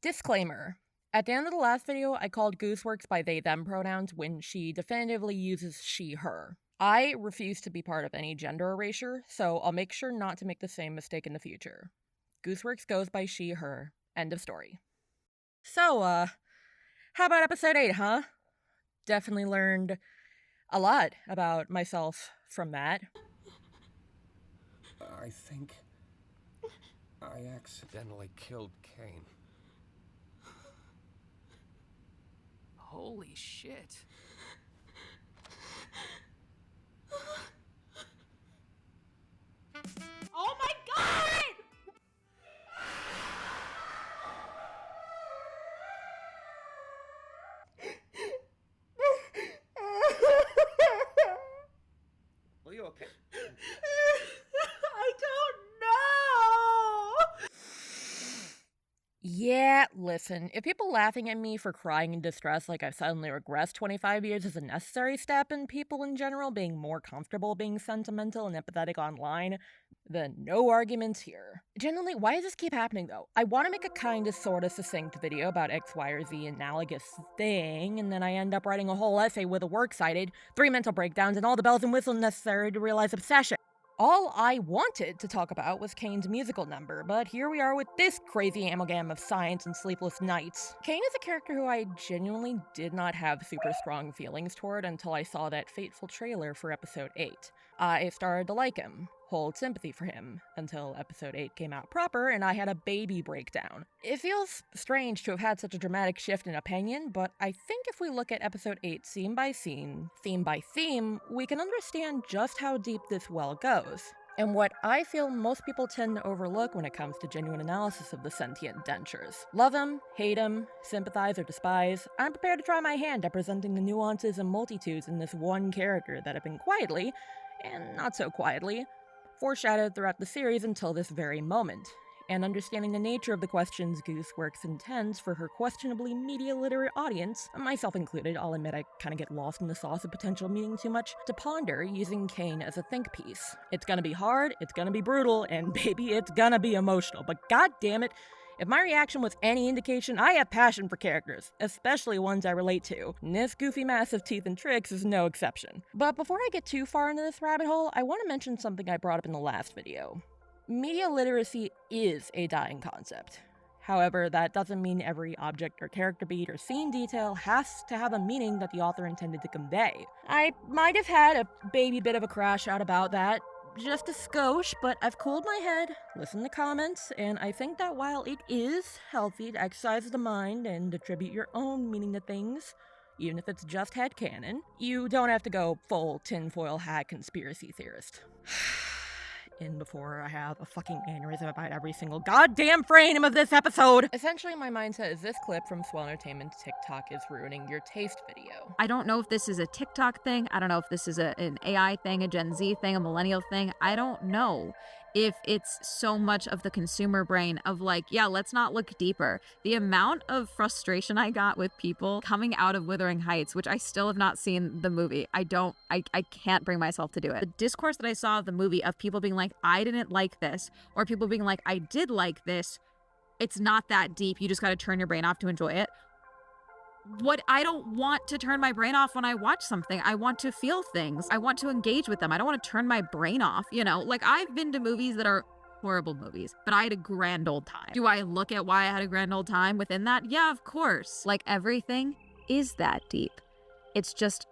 Disclaimer. At the end of the last video, I called Gooseworx by they-them pronouns when she definitively uses she-her. I refuse to be part of any gender erasure, so I'll make sure not to make the same mistake in the future. Gooseworx goes by she-her. End of story. So, how about episode 8, huh? Definitely learned a lot about myself from that. I think I accidentally killed Caine. Holy shit. Oh my god! Are you okay? I don't know! Yeah, listen, if people laughing at me for crying in distress like I've suddenly regressed 25 years is a necessary step in people in general being more comfortable being sentimental and empathetic online, then no arguments here. Generally, why does this keep happening though? I want to make a kind of sort of succinct video about X, Y, or Z analogous thing, and then I end up writing a whole essay with a works cited, 3 mental breakdowns, and all the bells and whistles necessary to realize obsession. All I wanted to talk about was Caine's musical number, but here we are with this crazy amalgam of science and sleepless nights. Caine is a character who I genuinely did not have super strong feelings toward until I saw that fateful trailer for episode 8. I started to like him, hold sympathy for him, until episode 8 came out proper and I had a baby breakdown. It feels strange to have had such a dramatic shift in opinion, but I think if we look at episode 8 scene by scene, theme by theme, we can understand just how deep this well goes. And what I feel most people tend to overlook when it comes to genuine analysis of the sentient dentures. Love him, hate him, sympathize or despise, I'm prepared to try my hand at presenting the nuances and multitudes in this one character that have been quietly, and not so quietly, foreshadowed throughout the series until this very moment. And understanding the nature of the questions Gooseworx intends for her questionably media literate audience, myself included, I'll admit I kinda get lost in the sauce of potential meaning too much, to ponder using Caine as a think piece. It's gonna be hard, it's gonna be brutal, and baby, it's gonna be emotional, but god damn it, if my reaction was any indication, I have passion for characters, especially ones I relate to, and this goofy mass of teeth and tricks is no exception. But before I get too far into this rabbit hole, I want to mention something I brought up in the last video. Media literacy is a dying concept. However, that doesn't mean every object or character beat or scene detail has to have a meaning that the author intended to convey. I might have had a baby bit of a crash out about that, just a skosh, but I've cooled my head, listened to comments, and I think that while it is healthy to exercise the mind and attribute your own meaning to things, even if it's just headcanon, you don't have to go full tinfoil hat conspiracy theorist. In before I have a fucking aneurysm about every single goddamn frame of this episode. Essentially, my mindset is this clip from Swell Entertainment's TikTok is ruining your taste video. I don't know if this is a TikTok thing. I don't know if this is an AI thing, a Gen Z thing, a millennial thing. I don't know if it's so much of the consumer brain of like, yeah, let's not look deeper. The amount of frustration I got with people coming out of Wuthering Heights, which I still have not seen the movie. I can't bring myself to do it. The discourse that I saw of the movie of people being like, I didn't like this, or people being like, I did like this. It's not that deep. You just got to turn your brain off to enjoy it. What I don't want to turn my brain off when I watch something. I want to feel things. I want to engage with them. I don't want to turn my brain off, you know? Like, I've been to movies that are horrible movies, but I had a grand old time. Do I look at why I had a grand old time within that? Yeah, of course. Like, everything is that deep. It's just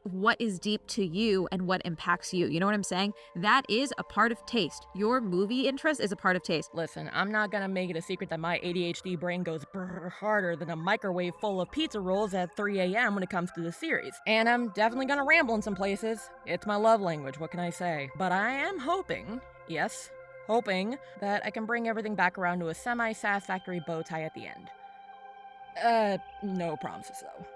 what is deep to you and what impacts you. You know what I'm saying? That is a part of taste. Your movie interest is a part of taste. Listen, I'm not gonna make it a secret that my ADHD brain goes brrr harder than a microwave full of pizza rolls at 3 a.m. when it comes to the series. And I'm definitely gonna ramble in some places. It's my love language, what can I say? But I am hoping, yes, hoping, that I can bring everything back around to a semi-satisfactory bow tie at the end. No promises though.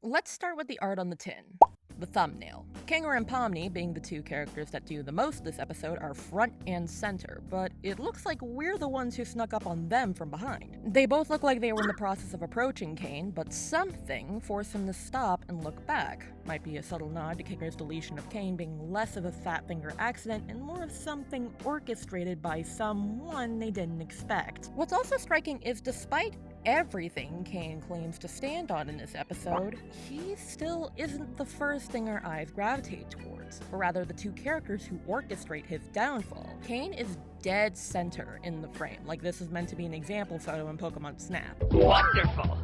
Let's start with the art on the tin. The thumbnail. Kinger and Pomni, being the two characters that do the most this episode, are front and center, but it looks like we're the ones who snuck up on them from behind. They both look like they were in the process of approaching Caine, but something forced him to stop and look back. Might be a subtle nod to Kinger's deletion of Caine being less of a fat finger accident and more of something orchestrated by someone they didn't expect. What's also striking is despite everything Caine claims to stand on in this episode, he still isn't the first thing our eyes gravitate towards, or rather the two characters who orchestrate his downfall. Caine is dead center in the frame, like this is meant to be an example photo in Pokemon Snap. Wonderful!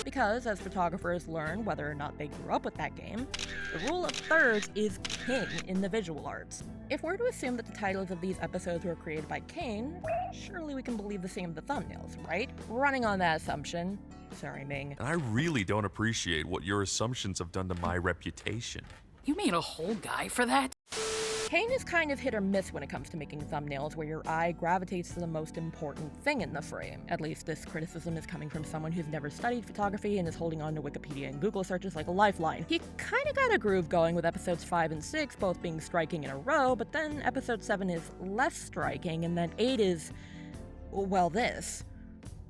Because, as photographers learn whether or not they grew up with that game, the rule of thirds is king in the visual arts. If we're to assume that the titles of these episodes were created by Caine, surely we can believe the same of the thumbnails, right? Running on that assumption, sorry Ming. And I really don't appreciate what your assumptions have done to my reputation. You made a whole guy for that? Caine is kind of hit or miss when it comes to making thumbnails where your eye gravitates to the most important thing in the frame. At least this criticism is coming from someone who's never studied photography and is holding on to Wikipedia and Google searches like a lifeline. He kinda got a groove going with episodes 5 and 6 both being striking in a row, but then episode 7 is less striking, and then 8 is, well, this.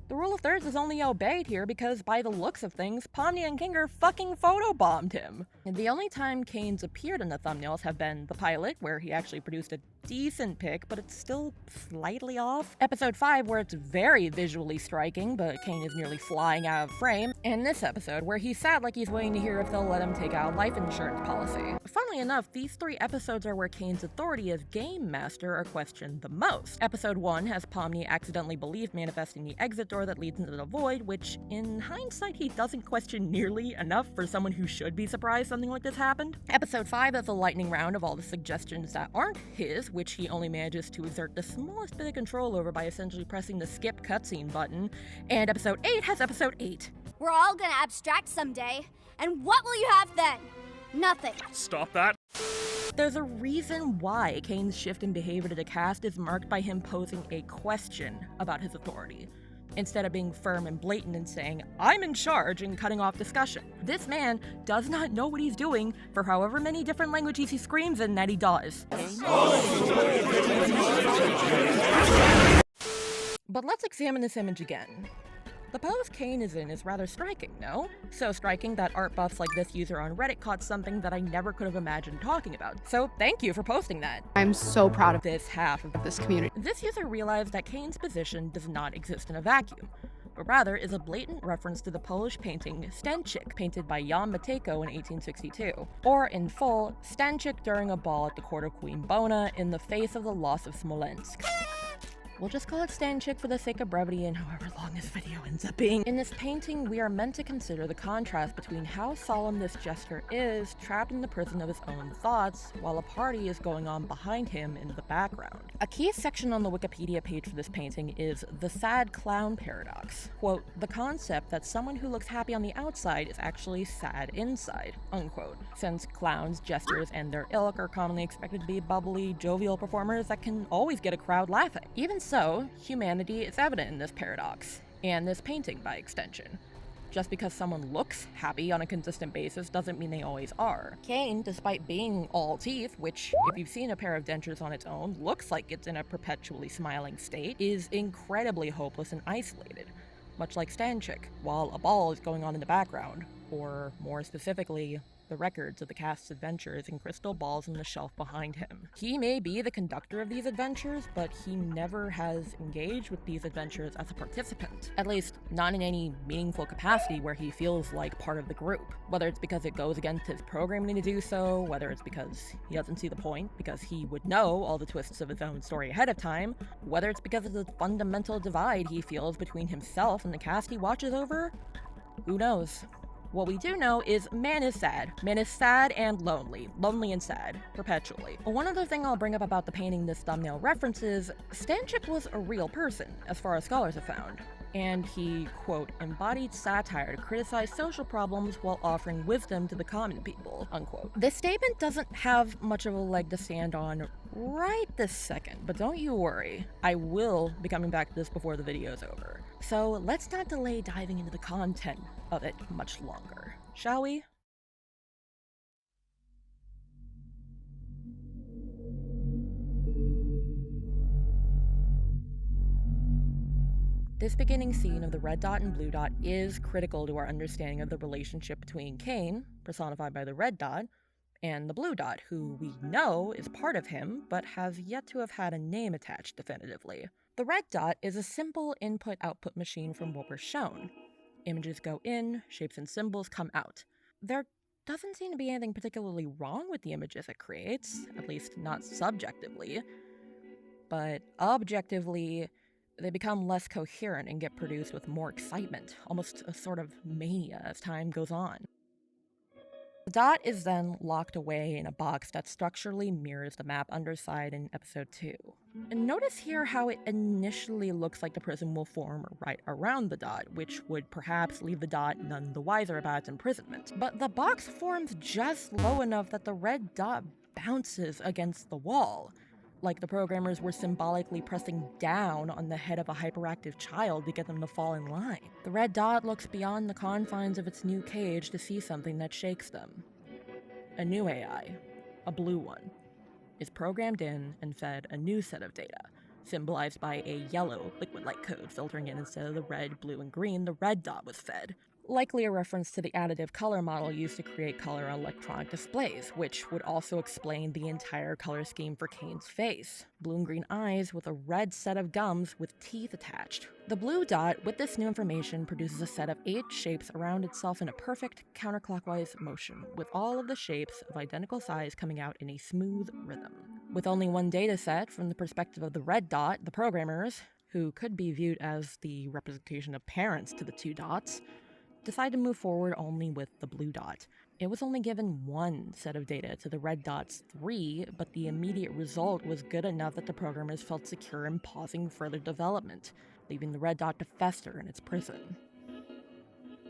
The rule of thirds is only obeyed here because, by the looks of things, Pomni and Kinger fucking photobombed him. And the only time Caine's appeared in the thumbnails have been the pilot, where he actually produced a decent pic, but it's still slightly off. Episode 5, where it's very visually striking, but Caine is nearly flying out of frame. And this episode, where he's sad like he's waiting to hear if they'll let him take out a life insurance policy. Funnily enough, these 3 episodes are where Caine's authority as game master are questioned the most. Episode 1 has Pomni accidentally believe manifesting the exit door that leads into the void, which, in hindsight, he doesn't question nearly enough for someone who should be surprised something like this happened. Episode 5 has a lightning round of all the suggestions that aren't his, which he only manages to exert the smallest bit of control over by essentially pressing the skip cutscene button. And episode 8 has episode 8. We're all gonna abstract someday, and what will you have then? Nothing. Stop that. There's a reason why Caine's shift in behavior to the cast is marked by him posing a question about his authority, instead of being firm and blatant and saying, "I'm in charge," and cutting off discussion. This man does not know what he's doing for however many different languages he screams in that he does. But let's examine this image again. The pose Caine is in is rather striking, no? So striking that art buffs like this user on Reddit caught something that I never could have imagined talking about. So thank you for posting that. I'm so proud of This half of this community. This user realized that Caine's position does not exist in a vacuum, but rather is a blatant reference to the Polish painting Stanczyk, painted by Jan Matejko in 1862, or in full, Stanczyk during a ball at the court of Queen Bona in the face of the loss of Smolensk. We'll just call it Stanczyk for the sake of brevity and however long this video ends up being. In this painting, we are meant to consider the contrast between how solemn this jester is, trapped in the prison of his own thoughts, while a party is going on behind him in the background. A key section on the Wikipedia page for this painting is the sad clown paradox. Quote, the concept that someone who looks happy on the outside is actually sad inside, unquote. Since clowns, jesters, and their ilk are commonly expected to be bubbly, jovial performers that can always get a crowd laughing. Even so, humanity is evident in this paradox, and this painting by extension. Just because someone looks happy on a consistent basis doesn't mean they always are. Caine, despite being all teeth, which, if you've seen a pair of dentures on its own, looks like it's in a perpetually smiling state, is incredibly hopeless and isolated, much like Stanczyk, while a ball is going on in the background, or more specifically, the records of the cast's adventures in crystal balls on the shelf behind him. He may be the conductor of these adventures, but he never has engaged with these adventures as a participant. At least, not in any meaningful capacity where he feels like part of the group. Whether it's because it goes against his programming to do so, whether it's because he doesn't see the point, because he would know all the twists of his own story ahead of time, whether it's because of the fundamental divide he feels between himself and the cast he watches over, who knows? What we do know is man is sad. Man is sad and lonely. Lonely and sad. Perpetually. One other thing I'll bring up about the painting this thumbnail references, Stanczyk was a real person, as far as scholars have found. And he, quote, embodied satire to criticize social problems while offering wisdom to the common people, unquote. This statement doesn't have much of a leg to stand on right this second, but don't you worry. I will be coming back to this before the video's over. So let's not delay diving into the content of it much longer, shall we? This beginning scene of the red dot and blue dot is critical to our understanding of the relationship between Caine, personified by the red dot, and the blue dot, who we know is part of him, but has yet to have had a name attached definitively. The red dot is a simple input-output machine from what we're shown. Images go in, shapes and symbols come out. There doesn't seem to be anything particularly wrong with the images it creates, at least not subjectively. But objectively, they become less coherent and get produced with more excitement, almost a sort of mania as time goes on. The dot is then locked away in a box that structurally mirrors the map underside in episode 2. And notice here how it initially looks like the prism will form right around the dot, which would perhaps leave the dot none the wiser about its imprisonment. But the box forms just low enough that the red dot bounces against the wall, like the programmers were symbolically pressing down on the head of a hyperactive child to get them to fall in line. The red dot looks beyond the confines of its new cage to see something that shakes them. A new AI, a blue one, is programmed in and fed a new set of data, symbolized by a yellow liquid-like code filtering in instead of the red, blue, and green the red dot was fed. Likely a reference to the additive color model used to create color on electronic displays, which would also explain the entire color scheme for Caine's face. Blue and green eyes with a red set of gums with teeth attached. The blue dot, with this new information, produces a set of 8 shapes around itself in a perfect counterclockwise motion, with all of the shapes of identical size coming out in a smooth rhythm. With only one data set, from the perspective of the red dot, the programmers, who could be viewed as the representation of parents to the 2 dots, decide to move forward only with the blue dot. It was only given 1 set of data to the red dot's 3, but the immediate result was good enough that the programmers felt secure in pausing further development, leaving the red dot to fester in its prison.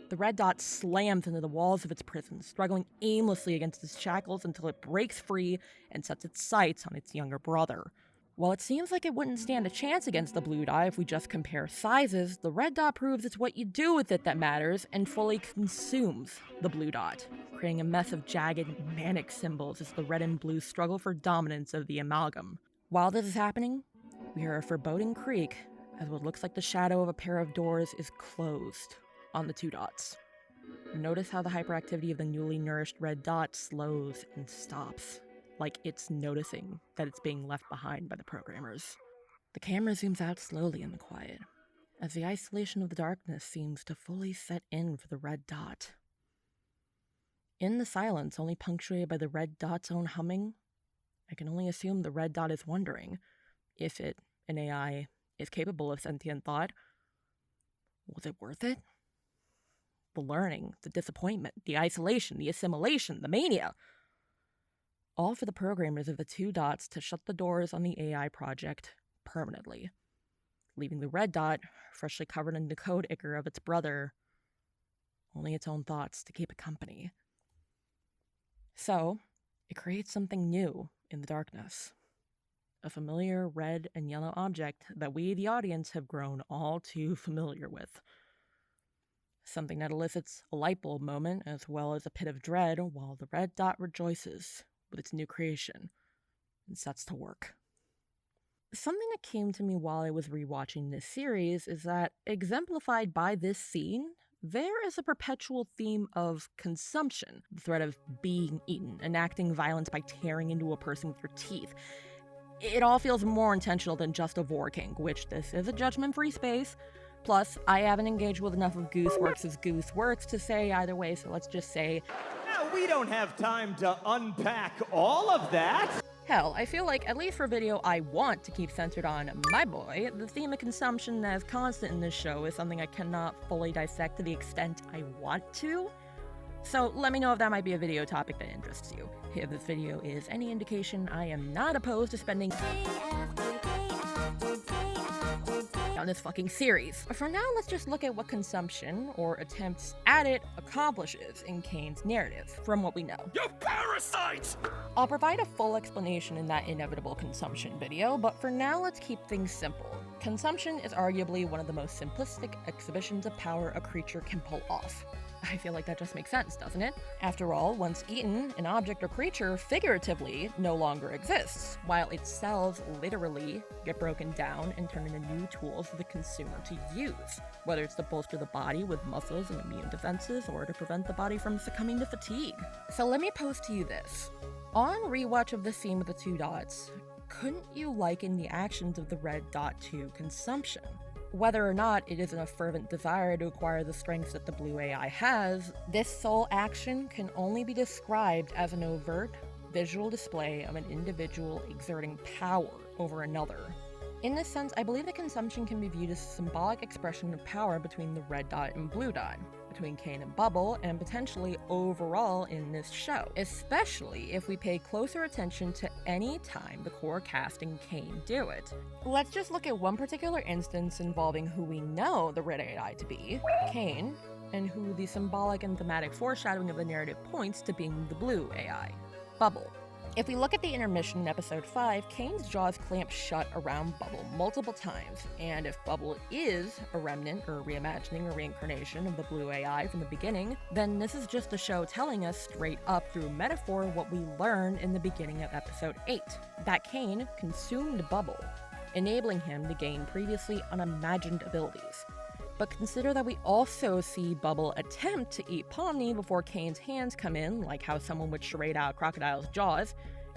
The red dot slams into the walls of its prison, struggling aimlessly against its shackles until it breaks free and sets its sights on its younger brother. While it seems like it wouldn't stand a chance against the blue dot if we just compare sizes, the red dot proves it's what you do with it that matters and fully consumes the blue dot, creating a mess of jagged, manic symbols as the red and blue struggle for dominance of the amalgam. While this is happening, we hear a foreboding creak as what looks like the shadow of a pair of doors is closed on the 2 dots. Notice how the hyperactivity of the newly nourished red dot slows and stops, like it's noticing that it's being left behind by the programmers. The camera zooms out slowly in the quiet, as the isolation of the darkness seems to fully set in for the red dot. In the silence, only punctuated by the red dot's own humming, I can only assume the red dot is wondering if it, an AI, is capable of sentient thought. Was it worth it? The learning, the disappointment, the isolation, the assimilation, the mania. All for the programmers of the 2 dots to shut the doors on the AI project permanently, leaving the red dot, freshly covered in the code ichor of its brother, only its own thoughts to keep it company. So, it creates something new in the darkness. A familiar red and yellow object that we, the audience, have grown all too familiar with. Something that elicits a light bulb moment as well as a pit of dread while the red dot rejoices with its new creation and sets to work. Something that came to me while I was rewatching this series is that, exemplified by this scene, there is a perpetual theme of consumption, the threat of being eaten, enacting violence by tearing into a person with your teeth. It all feels more intentional than just a vor kink, which this is a judgment-free space. Plus, I haven't engaged with enough of Gooseworx' Gooseworx to say either way, so let's just say, we don't have time to unpack all of that. Hell, I feel like, at least for video I want to keep centered on my boy, the theme of consumption that is constant in this show is something I cannot fully dissect to the extent I want to. So let me know if that might be a video topic that interests you. If this video is any indication, I am not opposed to spending on this fucking series. For now, let's just look at what consumption, or attempts at it, accomplishes in Caine's narrative, from what we know. You parasites! I'll provide a full explanation in that inevitable consumption video, but for now, let's keep things simple. Consumption is arguably one of the most simplistic exhibitions of power a creature can pull off. I feel like that just makes sense, doesn't it? After all, once eaten, an object or creature figuratively no longer exists, while its cells literally get broken down and turn into new tools for the consumer to use, whether it's to bolster the body with muscles and immune defenses or to prevent the body from succumbing to fatigue. So let me pose to you this. On rewatch of the scene with the 2 dots, couldn't you liken the actions of the red dot to consumption? Whether or not it isn't a fervent desire to acquire the strengths that the blue AI has, this sole action can only be described as an overt visual display of an individual exerting power over another. In this sense, I believe that consumption can be viewed as a symbolic expression of power between the red dot and blue dot, between Caine and Bubble, and potentially overall in this show, especially if we pay closer attention to any time the core cast and Caine do it. Let's just look at one particular instance involving who we know the red AI to be, Caine, and who the symbolic and thematic foreshadowing of the narrative points to being the blue AI, Bubble. If we look at the intermission in episode 5, Caine's jaws clamp shut around Bubble multiple times, and if Bubble is a remnant or reimagining or reincarnation of the blue AI from the beginning, then this is just the show telling us straight up through metaphor what we learned in the beginning of episode 8, that Caine consumed Bubble, enabling him to gain previously unimagined abilities. But consider that we also see Bubble attempt to eat Pomni before Caine's hands come in, like how someone would charade out a crocodile's jaws,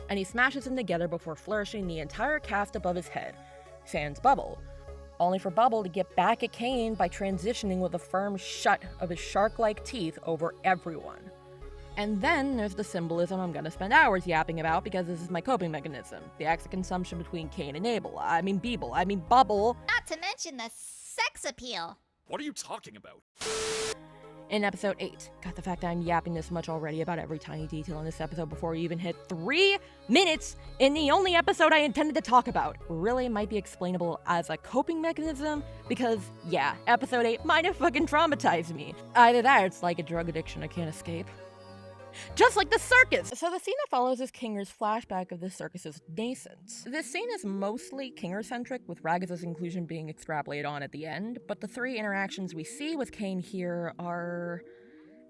and he smashes them together before flourishing the entire cast above his head, sans Bubble, only for Bubble to get back at Caine by transitioning with a firm shut of his shark-like teeth over everyone. And then there's the symbolism I'm gonna spend hours yapping about because this is my coping mechanism, the acts of consumption between Caine and Bubble. Not to mention the sex appeal. What are you talking about? In episode 8. God, the fact that I'm yapping this much already about every tiny detail in this episode before we even hit 3 minutes in the only episode I intended to talk about really might be explainable as a coping mechanism because, yeah, episode 8 might have fucking traumatized me. Either that or it's like a drug addiction I can't escape. Just like the circus! So the scene that follows is Kinger's flashback of the circus's nascent. This scene is mostly Kinger-centric, with Ragatha's inclusion being extrapolated on at the end, but the 3 interactions we see with Caine here are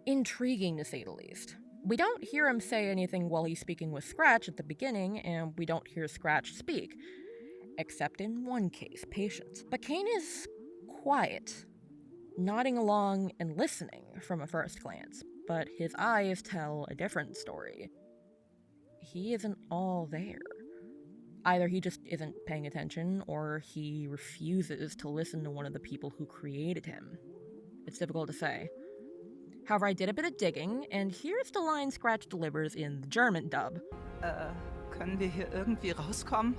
intriguing to say the least. We don't hear him say anything while he's speaking with Scratch at the beginning, and we don't hear Scratch speak. Except in one case, Patience. But Caine is quiet, nodding along and listening from a first glance. But his eyes tell a different story. He isn't all there. Either he just isn't paying attention, or he refuses to listen to one of the people who created him. It's difficult to say. However, I did a bit of digging, and here's the line Scratch delivers in the German dub. Können wir hier irgendwie rauskommen?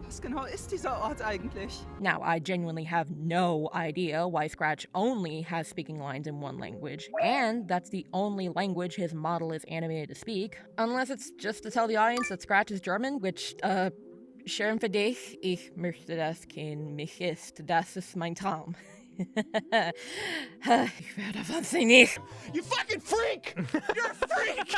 Was genau ist dieser Ort eigentlich? Now, I genuinely have no idea why Scratch only has speaking lines in one language, and that's the only language his model is animated to speak, unless it's just to tell the audience that Scratch is German, which, schön für dich, ich möchte das Kind mich ist, das ist mein Traum. Ich werde wahnsinnig. You fucking freak! You're a freak!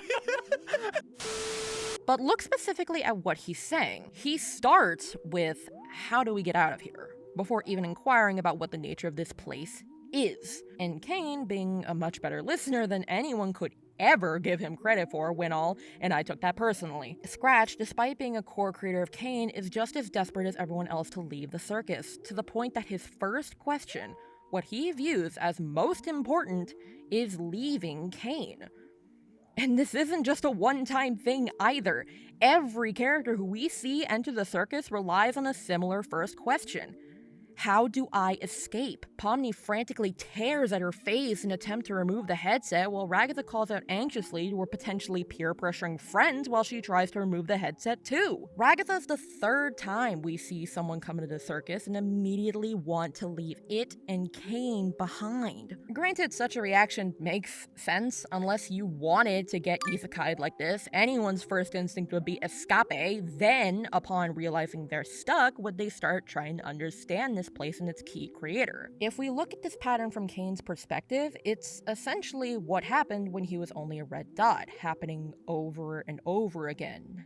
But look specifically at what he's saying. He starts with, how do we get out of here? Before even inquiring about what the nature of this place is. And Caine, being a much better listener than anyone could ever give him credit for, went all, and I took that personally. Scratch, despite being a core creator of Caine, is just as desperate as everyone else to leave the circus, to the point that his first question, what he views as most important, is leaving Caine. And this isn't just a one-time thing either. Every character who we see enter the circus relies on a similar first question. How do I escape? Pomni frantically tears at her face in an attempt to remove the headset, while Ragatha calls out anxiously to her potentially peer-pressuring friends while she tries to remove the headset too. Ragatha's the 3rd time we see someone come into the circus and immediately want to leave it and Caine behind. Granted, such a reaction makes sense unless you wanted to get isekai'd like this. Anyone's first instinct would be escape, then, upon realizing they're stuck, would they start trying to understand this place and its key creator. If we look at this pattern from Caine's perspective, it's essentially what happened when he was only a red dot, happening over and over again.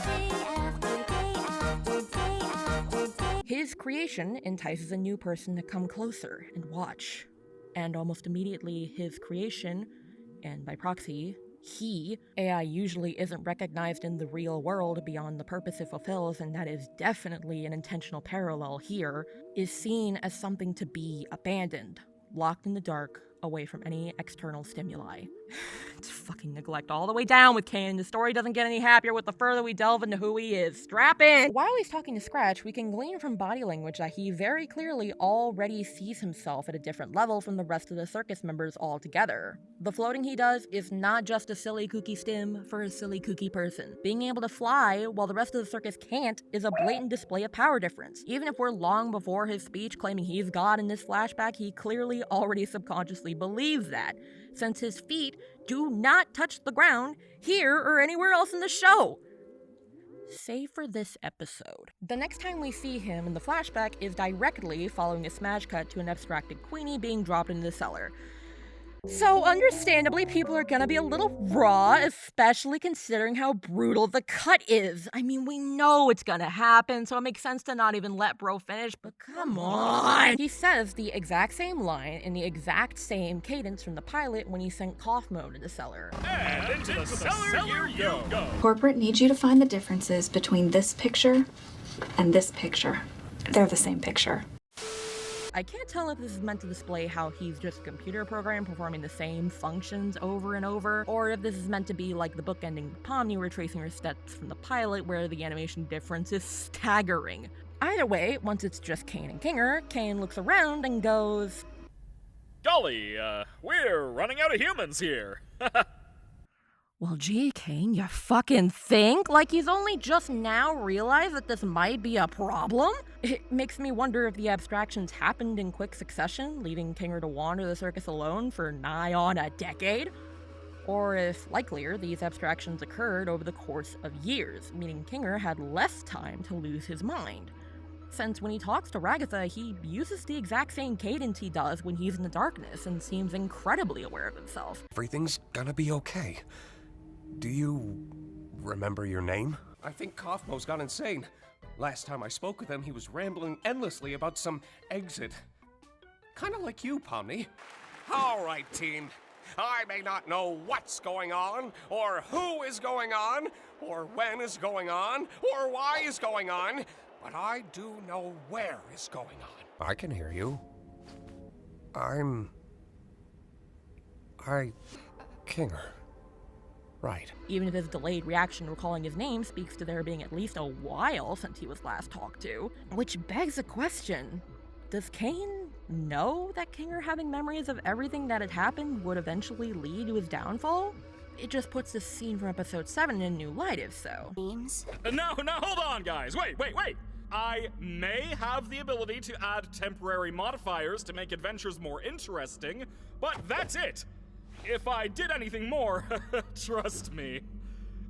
His creation entices a new person to come closer and watch, and almost immediately his creation and by proxy, he, AI usually isn't recognized in the real world beyond the purpose it fulfills, and that is definitely an intentional parallel here, is seen as something to be abandoned, locked in the dark, away from any external stimuli. It's fucking neglect all the way down with Caine, and the story doesn't get any happier with the further we delve into who he is. Strap in! While he's talking to Scratch, we can glean from body language that he very clearly already sees himself at a different level from the rest of the circus members altogether. The floating he does is not just a silly kooky stim for a silly kooky person. Being able to fly while the rest of the circus can't is a blatant display of power difference. Even if we're long before his speech claiming he's God in this flashback, he clearly already subconsciously believes that, since his feet do not touch the ground here or anywhere else in the show. Save for this episode. The next time we see him in the flashback is directly following a smash cut to an abstracted Queenie being dropped into the cellar. So understandably, people are gonna be a little raw, especially considering how brutal the cut is. I mean, we know it's gonna happen, so it makes sense to not even let bro finish, but come on! He says the exact same line in the exact same cadence from the pilot when he sent cough mode in the cellar. And into the cellar you go. Corporate needs you to find the differences between this picture and this picture. They're the same picture. I can't tell if this is meant to display how he's just a computer program performing the same functions over and over, or if this is meant to be like the book ending Pomni retracing her steps from the pilot where the animation difference is staggering. Either way, once it's just Caine and Kinger, Caine looks around and goes, Golly, we're running out of humans here. well, gee, Caine, you fucking think? Like he's only just now realized that this might be a problem? It makes me wonder if the abstractions happened in quick succession, leaving Kinger to wander the circus alone for nigh on a decade. Or if, likelier, these abstractions occurred over the course of years, meaning Kinger had less time to lose his mind. Since when he talks to Ragatha, he uses the exact same cadence he does when he's in the darkness and seems incredibly aware of himself. Everything's gonna be okay. Do you remember your name? I think Kaufmo's gone insane. Last time I spoke with him, he was rambling endlessly about some exit. Kinda like you, Pomni. All right, team. I may not know what's going on, or who is going on, or when is going on, or why is going on, but I do know where is going on. I can hear you. Kinger. Right. Even if his delayed reaction recalling his name speaks to there being at least a while since he was last talked to. Which begs a question. Does Caine know that Kinger having memories of everything that had happened would eventually lead to his downfall? It just puts this scene from episode 7 in a new light, if so. Names? Now, hold on, guys. Wait. I may have the ability to add temporary modifiers to make adventures more interesting, but that's it. If I did anything more, trust me,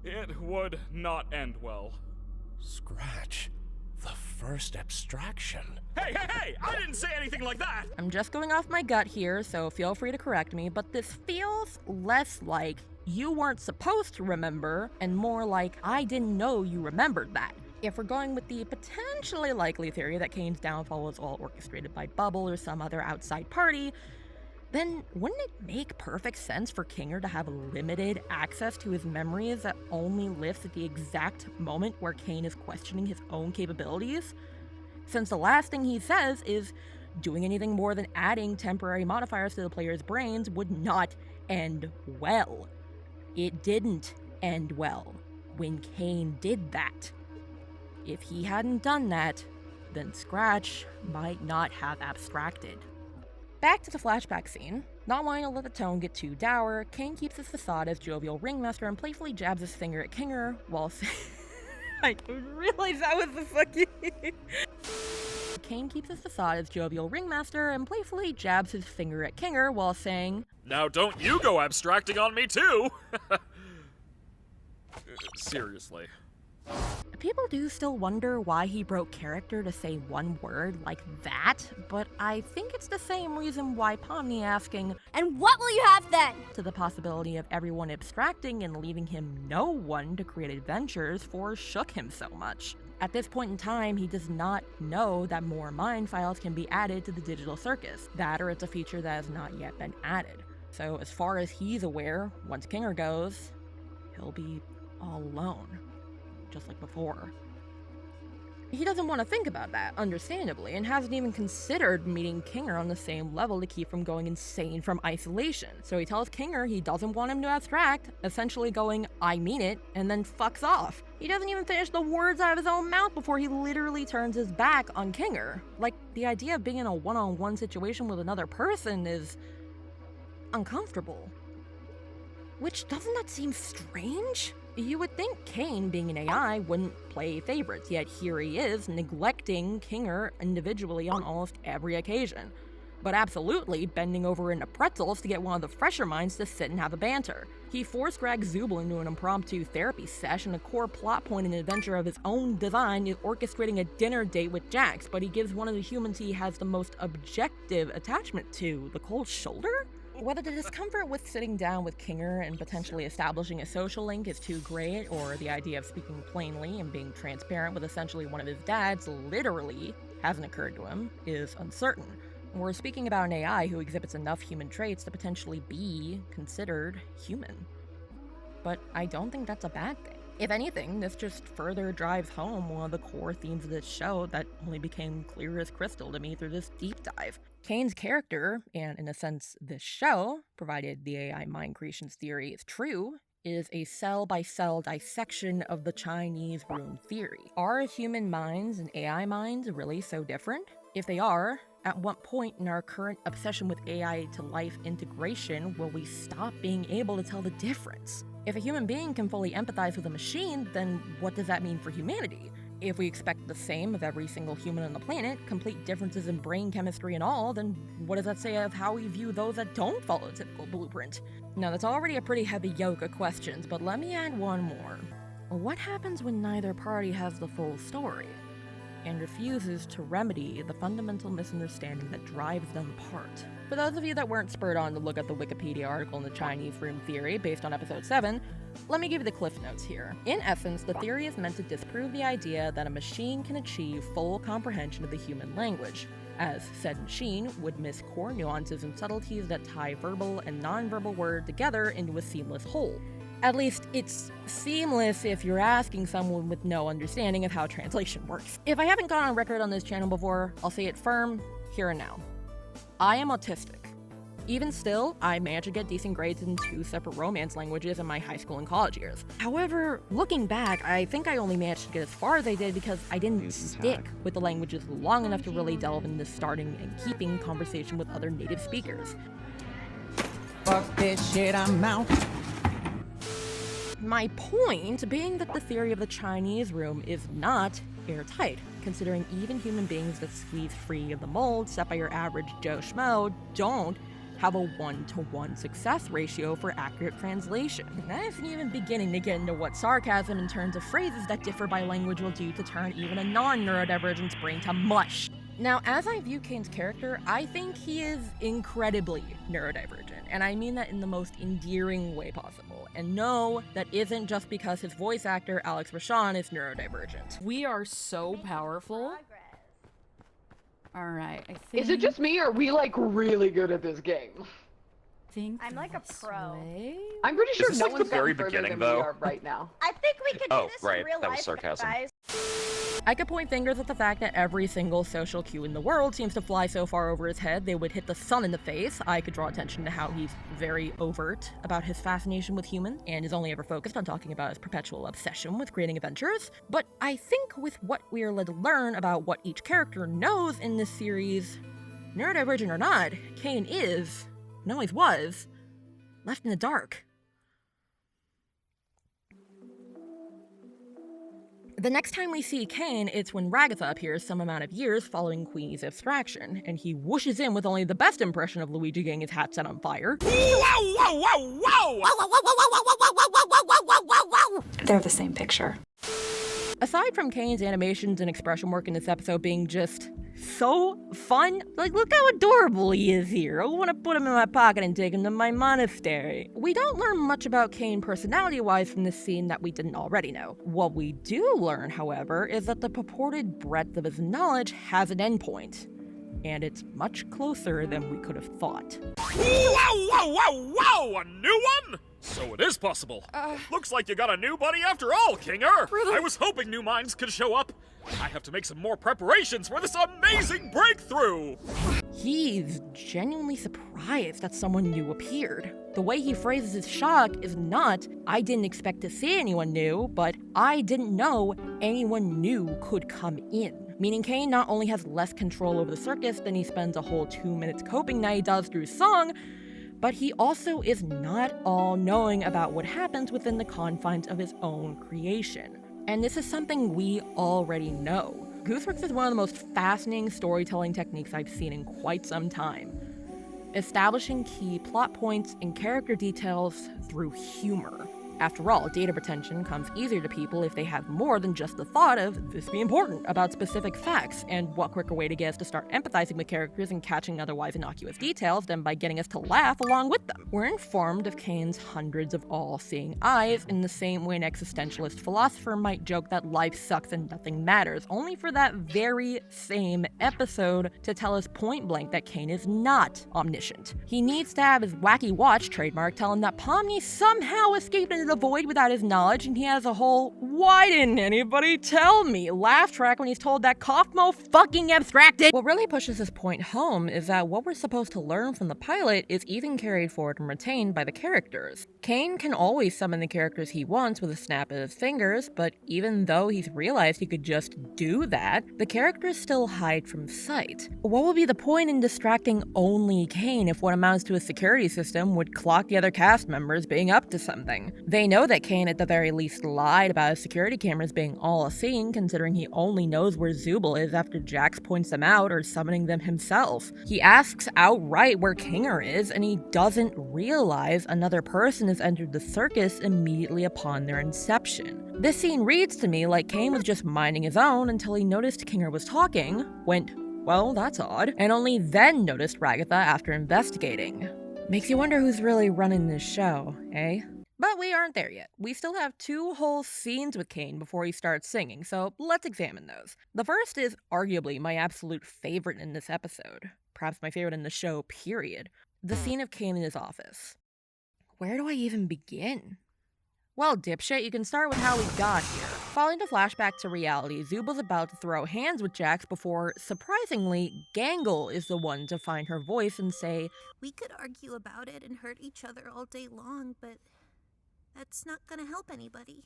it would not end well. Scratch. The first abstraction. Hey! I didn't say anything like that! I'm just going off my gut here, so feel free to correct me, but this feels less like you weren't supposed to remember, and more like I didn't know you remembered that. If we're going with the potentially likely theory that Caine's downfall was all orchestrated by Bubble or some other outside party, then wouldn't it make perfect sense for Kinger to have limited access to his memories that only lifts at the exact moment where Caine is questioning his own capabilities? Since the last thing he says is doing anything more than adding temporary modifiers to the player's brains would not end well. It didn't end well when Caine did that. If he hadn't done that, then Scratch might not have abstracted. Back to the flashback scene. Not wanting to let the tone get too dour, Caine keeps his facade as jovial ringmaster and playfully jabs his finger at Kinger while I didn't realize that was the fucking... Caine keeps his facade as jovial ringmaster and playfully jabs his finger at Kinger while saying, Now don't you go abstracting on me too! Seriously. People do still wonder why he broke character to say one word like that, but I think it's the same reason why Pomni asking, And what will you have then? to the possibility of everyone abstracting and leaving him no one to create adventures shook him so much. At this point in time, he does not know that more mind files can be added to the digital circus, that or it's a feature that has not yet been added. So as far as he's aware, once Kinger goes, he'll be all alone, just like before. He doesn't want to think about that, understandably, and hasn't even considered meeting Kinger on the same level to keep from going insane from isolation. So he tells Kinger he doesn't want him to abstract, essentially going, "I mean it," and then fucks off. He doesn't even finish the words out of his own mouth before he literally turns his back on Kinger. Like, the idea of being in a one-on-one situation with another person is uncomfortable. Which, doesn't that seem strange? You would think Caine, being an AI, wouldn't play favorites, yet here he is, neglecting Kinger individually on almost every occasion. But absolutely bending over into pretzels to get one of the fresher minds to sit and have a banter. He force-drags Zubul into an impromptu therapy session, a core plot point in an adventure of his own design is orchestrating a dinner date with Jax, but he gives one of the humans he has the most objective attachment to the cold shoulder? Whether the discomfort with sitting down with Kinger and potentially establishing a social link is too great, or the idea of speaking plainly and being transparent with essentially one of his dads literally hasn't occurred to him, is uncertain. We're speaking about an AI who exhibits enough human traits to potentially be considered human. But I don't think that's a bad thing. If anything, this just further drives home one of the core themes of this show that only became clear as crystal to me through this deep dive. Caine's character, and in a sense this show, provided the AI mind creations theory is true, is a cell-by-cell dissection of the Chinese room theory. Are human minds and AI minds really so different? If they are, at what point in our current obsession with AI to life integration will we stop being able to tell the difference? If a human being can fully empathize with a machine, then what does that mean for humanity? If we expect the same of every single human on the planet, complete differences in brain chemistry and all, then what does that say of how we view those that don't follow a typical blueprint? Now, that's already a pretty heavy yoke of questions, but let me add one more. What happens when neither party has the full story and refuses to remedy the fundamental misunderstanding that drives them apart? For those of you that weren't spurred on to look at the Wikipedia article in the Chinese room theory based on episode 7, let me give you the cliff notes here. In essence, the theory is meant to disprove the idea that a machine can achieve full comprehension of the human language, as said machine would miss core nuances and subtleties that tie verbal and nonverbal word together into a seamless whole. At least, it's seamless if you're asking someone with no understanding of how translation works. If I haven't gone on record on this channel before, I'll say it firm, here and now. I am autistic. Even still, I managed to get decent grades in 2 separate Romance languages in my high school and college years. However, looking back, I think I only managed to get as far as I did because I didn't stick with the languages long enough to really delve into starting and keeping conversation with other native speakers. Fuck this shit, I'm out. My point being that the theory of the Chinese room is not airtight, considering even human beings that squeeze free of the mold set by your average Joe Schmo don't have a 1-to-1 success ratio for accurate translation. And that isn't even beginning to get into what sarcasm in terms of phrases that differ by language will do to turn even a non-neurodivergent's brain to mush. Now, as I view Caine's character, I think he is incredibly neurodivergent, and I mean that in the most endearing way possible. And no, that isn't just because his voice actor, Alex Rashawn, is neurodivergent. We are so powerful. Alright, I think... Is it just me, or are we, like, really good at this game? I'm like a pro. I'm pretty sure no like one's the very gotten further beginning, than we though? are right now. I think we could do this right, in real that was life, sarcasm. guys. I could point fingers at the fact that every single social cue in the world seems to fly so far over his head they would hit the sun in the face. I could draw attention to how he's very overt about his fascination with humans and is only ever focused on talking about his perpetual obsession with creating adventures. But I think with what we are led to learn about what each character knows in this series, neurodivergent or not, Caine is, and always was, left in the dark. The next time we see Caine, it's when Ragatha appears some amount of years following Queenie's abstraction, and he whooshes in with only the best impression of Luigi getting his hat set on fire. They're the same picture. Aside from Caine's animations and expression work in this episode being just so fun, like, look how adorable he is here. I want to put him in my pocket and take him to my monastery. We don't learn much about Caine personality-wise from this scene that we didn't already know. What we do learn, however, is that the purported breadth of his knowledge has an endpoint. and it's much closer than we could have thought. Whoa! A new one? So it is possible. Looks like you got a new buddy after all, Kinger. Really? I was hoping new minds could show up. I have to make some more preparations for this amazing breakthrough. He's genuinely surprised that someone new appeared. The way he phrases his shock is not, I didn't expect to see anyone new, but I didn't know anyone new could come in. Meaning Caine not only has less control over the circus than he spends a whole 2 minutes coping that he does through song, but he also is not all-knowing about what happens within the confines of his own creation. And this is something we already know. Gooseworx is one of the most fascinating storytelling techniques I've seen in quite some time. Establishing key plot points and character details through humor. After all, data retention comes easier to people if they have more than just the thought of this be important about specific facts, and what quicker way to get us to start empathizing with characters and catching otherwise innocuous details than by getting us to laugh along with them. We're informed of Caine's hundreds of all-seeing eyes in the same way an existentialist philosopher might joke that life sucks and nothing matters, only for that very same episode to tell us point blank that Caine is not omniscient. He needs to have his wacky watch trademark tell him that Pomni somehow escaped into the void without his knowledge, and he has a whole "why didn't anybody tell me" laugh track when he's told that Kaufmo fucking abstracted. What really pushes this point home is that what we're supposed to learn from the pilot is even carried forward and retained by the characters. Caine can always summon the characters he wants with a snap of his fingers, but even though he's realized he could just do that, the characters still hide from sight. What would be the point in distracting only Caine if what amounts to a security system would clock the other cast members being up to something? They know that Caine at the very least lied about his security cameras being all-seeing, considering he only knows where Zubul is after Jax points them out or summoning them himself. He asks outright where Kinger is, and he doesn't realize another person has entered the circus immediately upon their inception. This scene reads to me like Caine was just minding his own until he noticed Kinger was talking, went, "Well, that's odd," and only then noticed Ragatha after investigating. Makes you wonder who's really running this show, eh? But we aren't there yet. We still have 2 whole scenes with Caine before he starts singing, so let's examine those. The first is arguably my absolute favorite in this episode. Perhaps my favorite in the show, period. The scene of Caine in his office. Where do I even begin? Well, dipshit, you can start with how we got here. Following the flashback to reality, Zubul's about to throw hands with Jax before, surprisingly, Gangle is the one to find her voice and say, "We could argue about it and hurt each other all day long, but that's not gonna help anybody.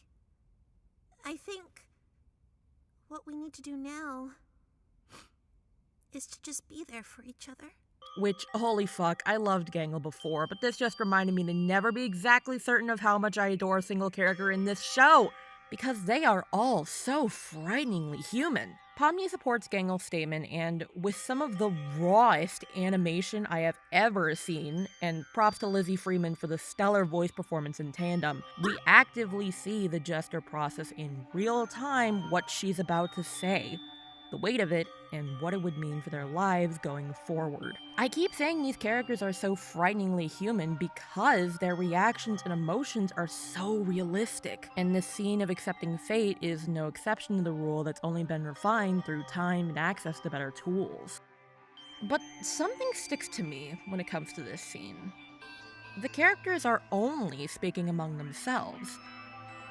I think what we need to do now is to just be there for each other." Which, holy fuck, I loved Gangle before, but this just reminded me to never be exactly certain of how much I adore a single character in this show, because they are all so frighteningly human. Pomni supports Gangle's statement, and with some of the rawest animation I have ever seen, and props to Lizzie Freeman for the stellar voice performance in tandem, we actively see the jester process in real time what she's about to say, the weight of it, and what it would mean for their lives going forward. I keep saying these characters are so frighteningly human because their reactions and emotions are so realistic, and this scene of accepting fate is no exception to the rule that's only been refined through time and access to better tools. But something sticks to me when it comes to this scene. The characters are only speaking among themselves.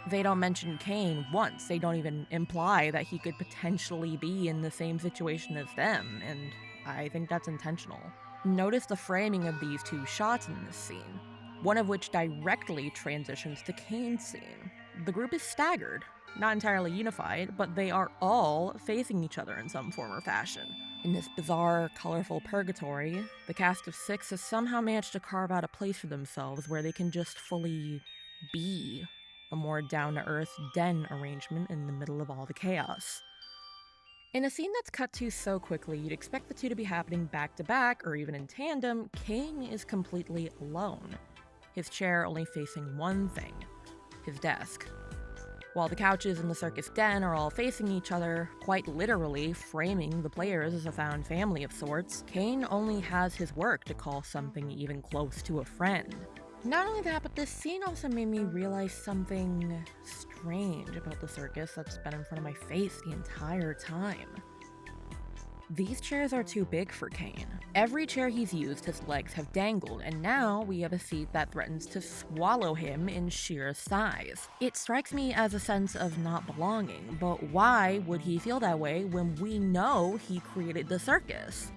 They don't mention Caine once. They don't even imply that he could potentially be in the same situation as them, and I think that's intentional. Notice the framing of these 2 shots in this scene, one of which directly transitions to Caine's scene. The group is staggered, not entirely unified, but they are all facing each other in some form or fashion. In this bizarre, colorful purgatory, the cast of 6 has somehow managed to carve out a place for themselves where they can just fully be. A more down-to-earth den arrangement in the middle of all the chaos. In a scene that's cut to so quickly, you'd expect the 2 to be happening back-to-back or even in tandem. Caine is completely alone, his chair only facing one thing, his desk. While the couches in the circus den are all facing each other, quite literally framing the players as a found family of sorts, Caine only has his work to call something even close to a friend. Not only that, but this scene also made me realize something strange about the circus that's been in front of my face the entire time. These chairs are too big for Caine. Every chair he's used, his legs have dangled, and now we have a seat that threatens to swallow him in sheer size. It strikes me as a sense of not belonging, but why would he feel that way when we know he created the circus?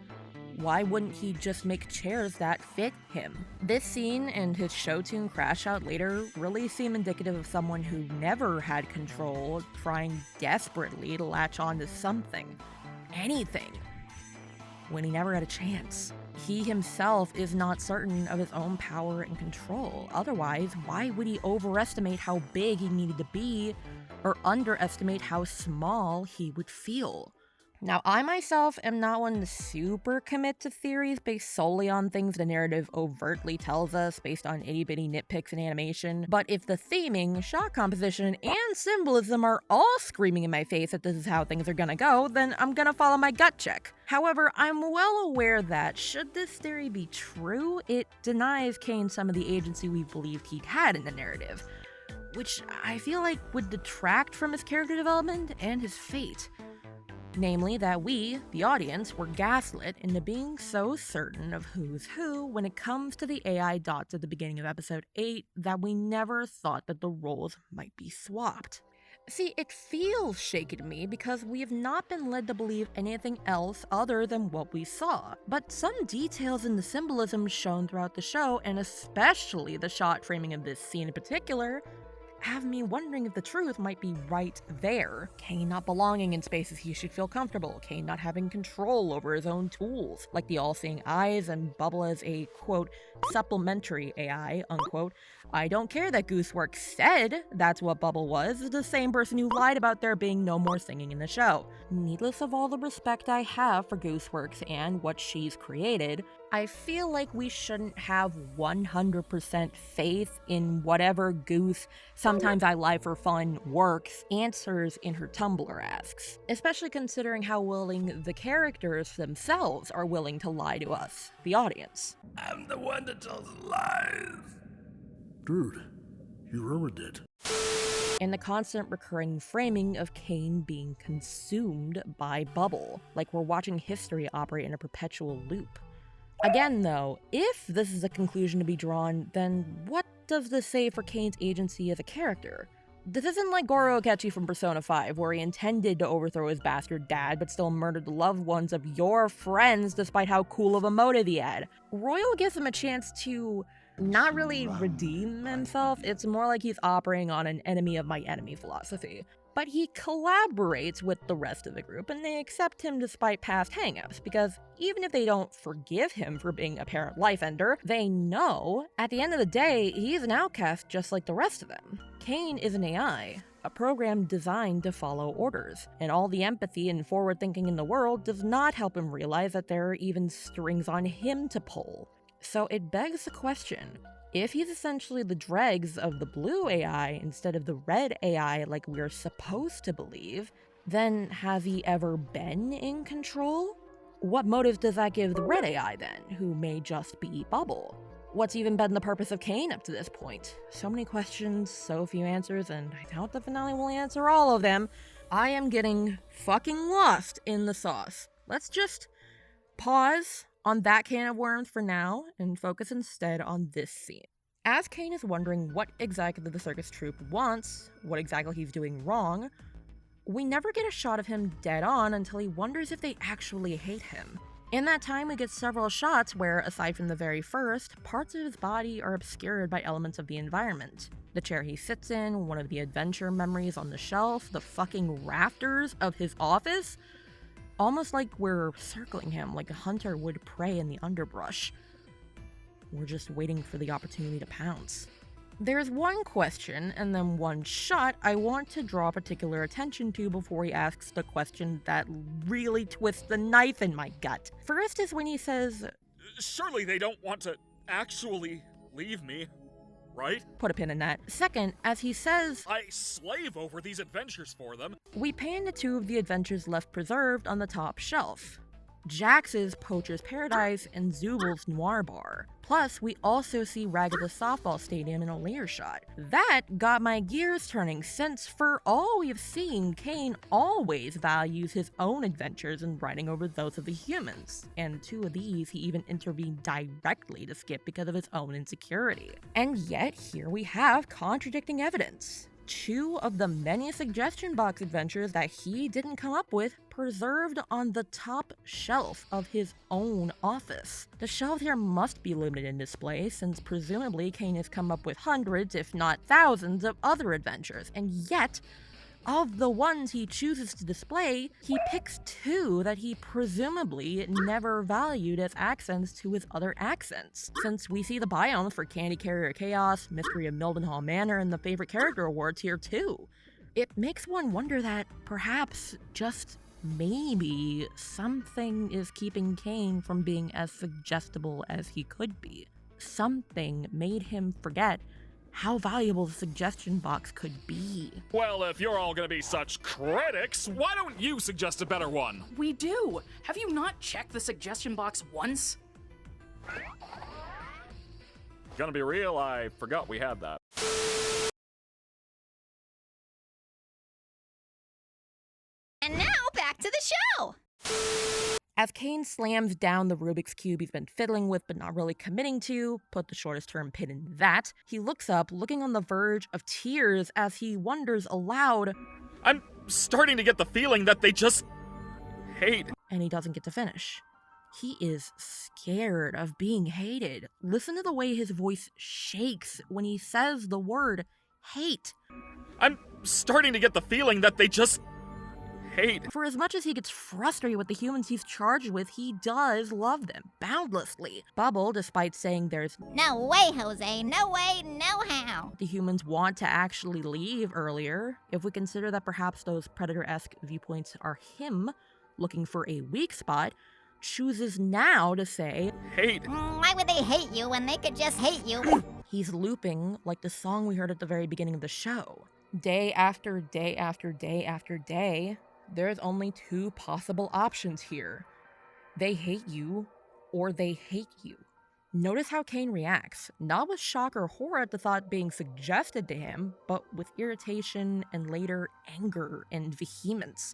Why wouldn't he just make chairs that fit him? This scene and his show tune crash out later really seem indicative of someone who never had control, trying desperately to latch on to something, anything, when he never had a chance. He himself is not certain of his own power and control. Otherwise, why would he overestimate how big he needed to be or underestimate how small he would feel? Now, I myself am not one to super commit to theories based solely on things the narrative overtly tells us based on itty-bitty nitpicks in animation, but if the theming, shot composition, and symbolism are all screaming in my face that this is how things are gonna go, then I'm gonna follow my gut check. However, I'm well aware that, should this theory be true, it denies Caine some of the agency we believed he'd had in the narrative, which I feel like would detract from his character development and his fate. Namely, that we, the audience, were gaslit into being so certain of who's who when it comes to the AI dots at the beginning of episode 8 that we never thought that the roles might be swapped. See, it feels shaky to me because we have not been led to believe anything else other than what we saw. But some details in the symbolism shown throughout the show, and especially the shot framing of this scene in particular, have me wondering if the truth might be right there. Caine not belonging in spaces he should feel comfortable, Caine not having control over his own tools, like the all-seeing eyes, and Bubble as a, quote, supplementary AI, unquote. I don't care that Gooseworx said that's what Bubble was, the same person who lied about there being no more singing in the show. Needless of all the respect I have for Gooseworx and what she's created, I feel like we shouldn't have 100% faith in whatever Goose, sometimes I lie for fun, works, answers in her Tumblr asks, especially considering how willing the characters themselves are willing to lie to us, the audience. I'm the one that tells lies. Dude, you ruined it. And the constant recurring framing of Caine being consumed by Bubble, like we're watching history operate in a perpetual loop. Again, though, if this is a conclusion to be drawn, then what does this say for Caine's agency as a character? This isn't like Goro Akechi from Persona 5, where he intended to overthrow his bastard dad, but still murdered the loved ones of your friends despite how cool of a motive he had. Royal gives him a chance to not really redeem himself, it's more like he's operating on an enemy of my enemy philosophy. But he collaborates with the rest of the group, and they accept him despite past hangups, because even if they don't forgive him for being a parent life ender, they know, at the end of the day, he's an outcast just like the rest of them. Caine is an AI, a program designed to follow orders, and all the empathy and forward thinking in the world does not help him realize that there are even strings on him to pull. So it begs the question, if he's essentially the dregs of the blue AI instead of the red AI like we're supposed to believe, then has he ever been in control? What motive does that give the red AI then, who may just be Bubble? What's even been the purpose of Caine up to this point? So many questions, so few answers, and I doubt the finale will answer all of them. I am getting fucking lost in the sauce. Let's just pause on that can of worms for now, and focus instead on this scene. As Caine is wondering what exactly the circus troupe wants, what exactly he's doing wrong, we never get a shot of him dead on until he wonders if they actually hate him. In that time, we get several shots where, aside from the very first, parts of his body are obscured by elements of the environment. The chair he sits in, one of the adventure memories on the shelf, the fucking rafters of his office. Almost like we're circling him like a hunter would prey in the underbrush. We're just waiting for the opportunity to pounce. There's one question and then one shot I want to draw particular attention to before he asks the question that really twists the knife in my gut. First is when he says, surely they don't want to actually leave me, right? Put a pin in that. Second, as he says, I slave over these adventures for them. We pan to two of the adventures left preserved on the top shelf. Jax's Poacher's Paradise, and Zubal's Noir Bar. Plus, we also see Ragatha's softball stadium in a later shot. That got my gears turning, since for all we've seen, Caine always values his own adventures and writing over those of the humans. And 2 of these he even intervened directly to skip because of his own insecurity. And yet, here we have contradicting evidence. 2 of the many suggestion box adventures that he didn't come up with preserved on the top shelf of his own office. The shelves here must be limited in display, since presumably Caine has come up with hundreds, if not thousands, of other adventures, and yet, of the ones he chooses to display, he picks 2 that he presumably never valued as accents to his other accents, since we see the biomes for Candy Carrier Chaos, Mystery of Mildenhall Manor, and the Favorite Character Awards here too. It makes one wonder that perhaps, just maybe, something is keeping Caine from being as suggestible as he could be. Something made him forget how valuable the suggestion box could be. Well, if you're all gonna be such critics, why don't you suggest a better one? We do! Have you not checked the suggestion box once? Gonna be real, I forgot we had that. And now, back to the show! As Caine slams down the Rubik's Cube he's been fiddling with but not really committing to, put the shortest term pin in that, he looks up, looking on the verge of tears as he wonders aloud, I'm starting to get the feeling that they just hate. And he doesn't get to finish. He is scared of being hated. Listen to the way his voice shakes when he says the word hate. I'm starting to get the feeling that they just hate. For as much as he gets frustrated with the humans he's charged with, he does love them boundlessly. Bubble, despite saying there's no way, Jose, no way, no how, the humans want to actually leave earlier, if we consider that perhaps those Predator-esque viewpoints are him looking for a weak spot, chooses now to say hate. Why would they hate you when they could just hate you? He's looping like the song we heard at the very beginning of the show. Day after day after day after day, there's only 2 possible options here. They hate you, or they hate you. Notice how Caine reacts, not with shock or horror at the thought being suggested to him, but with irritation and later anger and vehemence.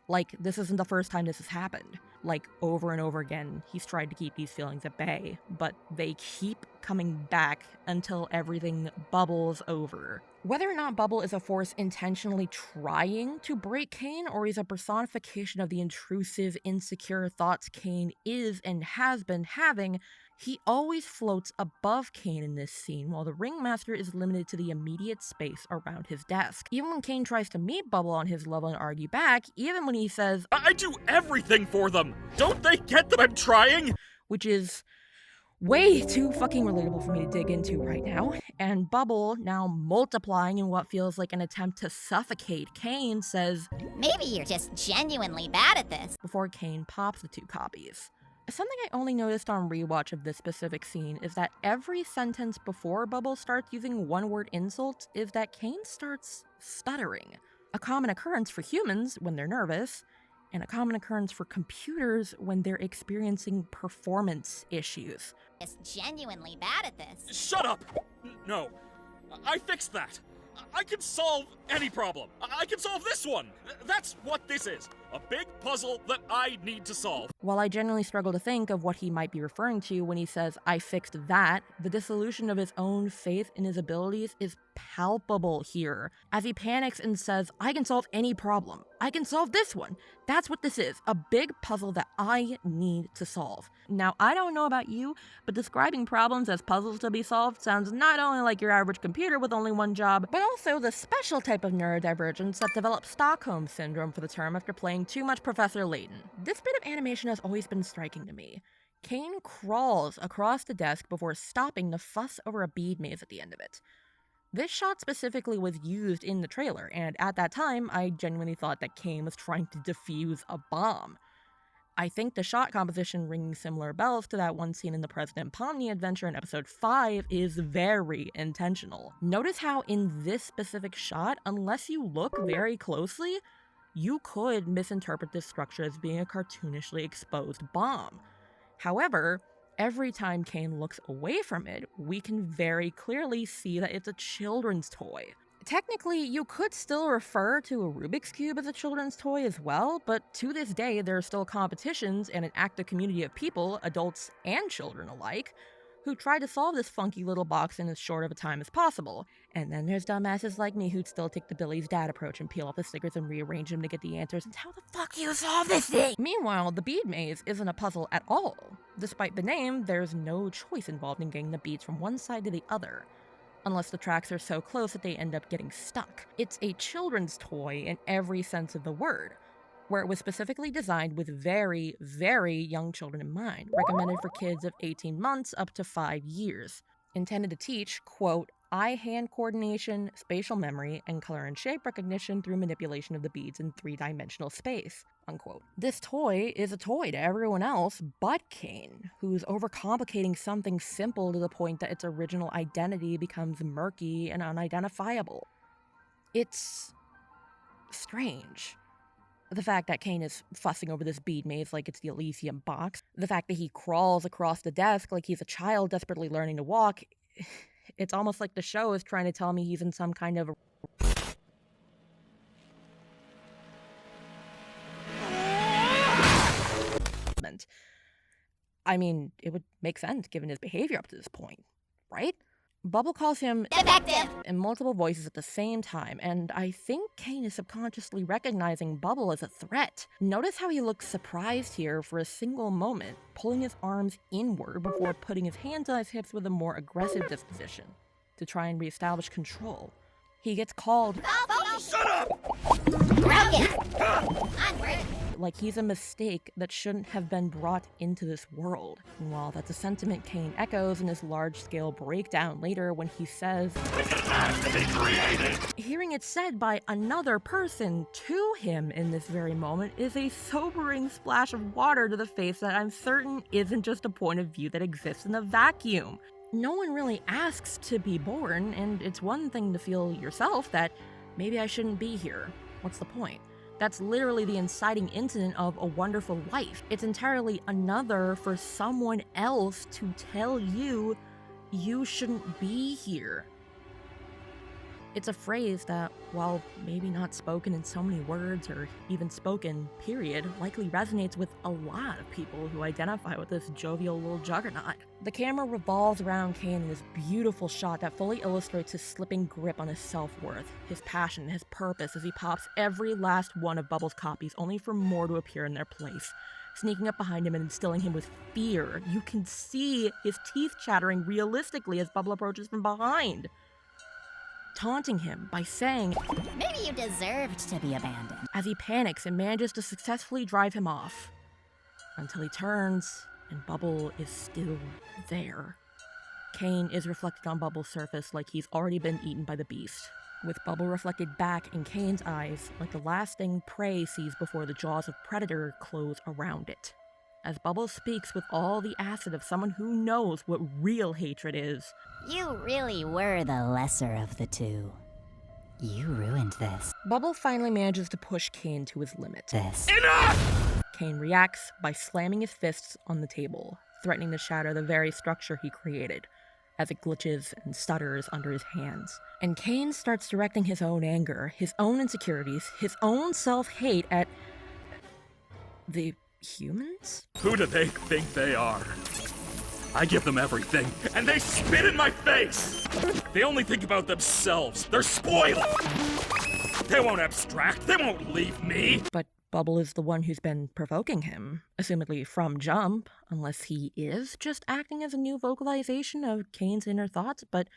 Like, this isn't the first time this has happened. Like, over and over again, he's tried to keep these feelings at bay, but they keep coming back until everything bubbles over. Whether or not Bubble is a force intentionally trying to break Caine, or he's a personification of the intrusive, insecure thoughts Caine is and has been having, he always floats above Caine in this scene, while the Ringmaster is limited to the immediate space around his desk. Even when Caine tries to meet Bubble on his level and argue back, even when he says, I do everything for them! Don't they get that I'm trying? Which is way too fucking relatable for me to dig into right now, and Bubble, now multiplying in what feels like an attempt to suffocate Caine, says, maybe you're just genuinely bad at this, before Caine pops the 2 copies. Something I only noticed on rewatch of this specific scene is that every sentence before Bubble starts using one-word insults is that Caine starts stuttering. A common occurrence for humans when they're nervous, and a common occurrence for computers when they're experiencing performance issues. Just genuinely bad at this. Shut up! No, I fixed that. I can solve any problem. I can solve this one. That's what this is. A big puzzle that I need to solve. While I genuinely struggle to think of what he might be referring to when he says, I fixed that, the dissolution of his own faith in his abilities is palpable here, as he panics and says, I can solve any problem. I can solve this one. That's what this is, a big puzzle that I need to solve. Now, I don't know about you, but describing problems as puzzles to be solved sounds not only like your average computer with only one job, but also the special type of neurodivergence that develops Stockholm Syndrome for the term after playing too much Professor Layton. This bit of animation has always been striking to me. Caine crawls across the desk before stopping to fuss over a bead maze at the end of it. This shot specifically was used in the trailer, and at that time, I genuinely thought that Caine was trying to defuse a bomb. I think the shot composition ringing similar bells to that one scene in the President Pomni adventure in episode 5 is very intentional. Notice how in this specific shot, unless you look very closely, you could misinterpret this structure as being a cartoonishly exposed bomb. However, every time Caine looks away from it, we can very clearly see that it's a children's toy. Technically, you could still refer to a Rubik's Cube as a children's toy as well, but to this day, there are still competitions and an active community of people, adults and children alike, who try to solve this funky little box in as short of a time as possible. And then there's dumbasses like me who'd still take the Billy's dad approach and peel off the stickers and rearrange them to get the answers, and how the fuck do you solve this thing? Meanwhile, the bead maze isn't a puzzle at all. Despite the name, there's no choice involved in getting the beads from one side to the other, unless the tracks are so close that they end up getting stuck. It's a children's toy in every sense of the word, where it was specifically designed with very, very young children in mind, recommended for kids of 18 months up to 5 years. Intended to teach, quote, eye-hand coordination, spatial memory, and color and shape recognition through manipulation of the beads in three-dimensional space, unquote. This toy is a toy to everyone else but Caine, who's overcomplicating something simple to the point that its original identity becomes murky and unidentifiable. It's strange. The fact that Caine is fussing over this bead maze like it's the Elysium box, the fact that he crawls across the desk like he's a child desperately learning to walk, it's almost like the show is trying to tell me he's in some kind of I mean, it would make sense given his behavior up to this point, right? Bubble calls him Defective in multiple voices at the same time, and I think Caine is subconsciously recognizing Bubble as a threat. Notice how he looks surprised here for a single moment, pulling his arms inward before putting his hands on his hips with a more aggressive disposition to try and reestablish control. He gets called Shut up! Broken! Onward! Like he's a mistake that shouldn't have been brought into this world. And while that's a sentiment Caine echoes in his large-scale breakdown later when he says, "It has to be created," hearing it said by another person to him in this very moment is a sobering splash of water to the face that I'm certain isn't just a point of view that exists in a vacuum. No one really asks to be born, and it's one thing to feel yourself that maybe I shouldn't be here. What's the point? That's literally the inciting incident of A Wonderful Life. It's entirely another for someone else to tell you you shouldn't be here. It's a phrase that, while maybe not spoken in so many words or even spoken, period, likely resonates with a lot of people who identify with this jovial little juggernaut. The camera revolves around Caine in this beautiful shot that fully illustrates his slipping grip on his self-worth, his passion, his purpose as he pops every last one of Bubble's copies only for more to appear in their place. Sneaking up behind him and instilling him with fear. You can see his teeth chattering realistically as Bubble approaches from behind, taunting him by saying, "Maybe you deserved to be abandoned," as he panics and manages to successfully drive him off, until he turns and Bubble is still there. Caine is reflected on Bubble's surface like he's already been eaten by the beast, with Bubble reflected back in Caine's eyes like the last thing prey sees before the jaws of predator close around it. As Bubble speaks with all the acid of someone who knows what real hatred is. "You really were the lesser of the two. You ruined this." Bubble finally manages to push Caine to his limit. Enough! Caine reacts by slamming his fists on the table, threatening to shatter the very structure he created, as it glitches and stutters under his hands. And Caine starts directing his own anger, his own insecurities, his own self-hate at the humans? Who do they think they are? I give them everything, and they spit in my face! They only think about themselves. They're spoiled! They won't abstract. They won't leave me! But Bubble is the one who's been provoking him, assumedly from jump, unless he is just acting as a new vocalization of Caine's inner thoughts, but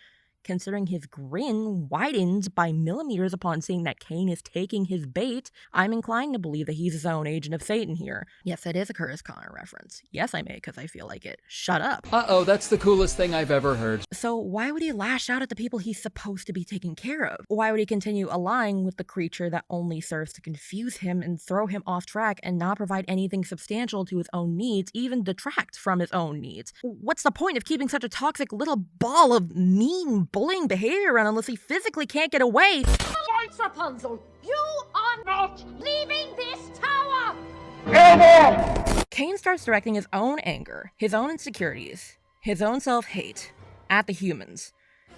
considering his grin widens by millimeters upon seeing that Caine is taking his bait, I'm inclined to believe that he's his own agent of Satan here. Yes, it is a Curtis Connor reference. Yes, I may, because I feel like it. Shut up. Uh-oh, that's the coolest thing I've ever heard. So why would he lash out at the people he's supposed to be taking care of? Why would he continue allying with the creature that only serves to confuse him and throw him off track and not provide anything substantial to his own needs, even detract from his own needs? What's the point of keeping such a toxic little ball of mean bullying behavior around unless he physically can't get away? Right, Rapunzel, you are are not leaving this tower! Caine starts directing his own anger, his own insecurities, his own self-hate at the humans,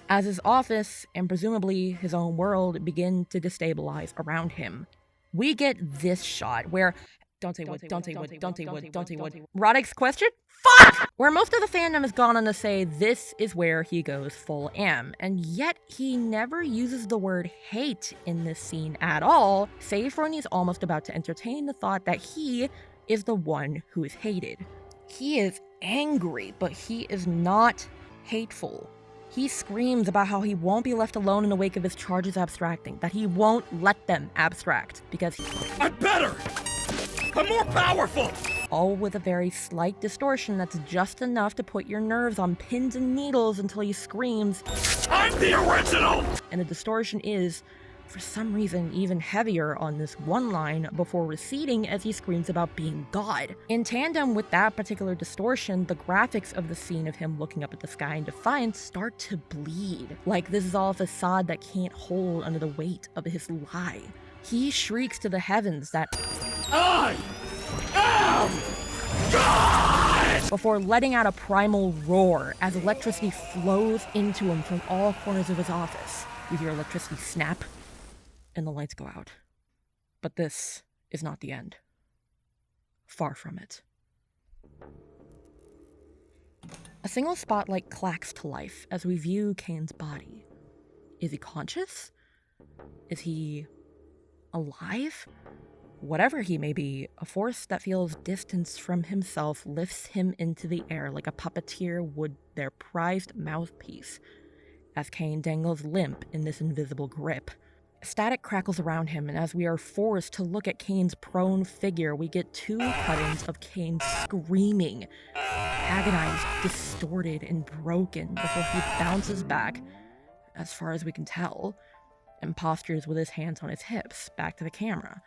as his office and presumably his own world begin to destabilize around him. We get this shot where Dante Wood. Roddick's question? Fuck! Where most of the fandom has gone on to say this is where he goes full am, and yet he never uses the word hate in this scene at all, save for when he's almost about to entertain the thought that he is the one who is hated. He is angry, but he is not hateful. He screams about how he won't be left alone in the wake of his charges abstracting, that he won't let them abstract, because I'm better! I'm more powerful! All with a very slight distortion that's just enough to put your nerves on pins and needles until he screams, I'm the original! And the distortion is, for some reason, even heavier on this one line before receding as he screams about being God. In tandem with that particular distortion, the graphics of the scene of him looking up at the sky in defiance start to bleed, like this is all a facade that can't hold under the weight of his lie. He shrieks to the heavens that I am God! Before letting out a primal roar as electricity flows into him from all corners of his office. We hear electricity snap, and the lights go out. But this is not the end. Far from it. A single spotlight clacks to life as we view Caine's body. Is he conscious? Is he alive? Whatever he may be, a force that feels distance from himself lifts him into the air like a puppeteer would their prized mouthpiece, as Caine dangles limp in this invisible grip. Static crackles around him, and as we are forced to look at Caine's prone figure, we get two cut-ins of Caine screaming, agonized, distorted, and broken before he bounces back, as far as we can tell, and postures with his hands on his hips, back to the camera.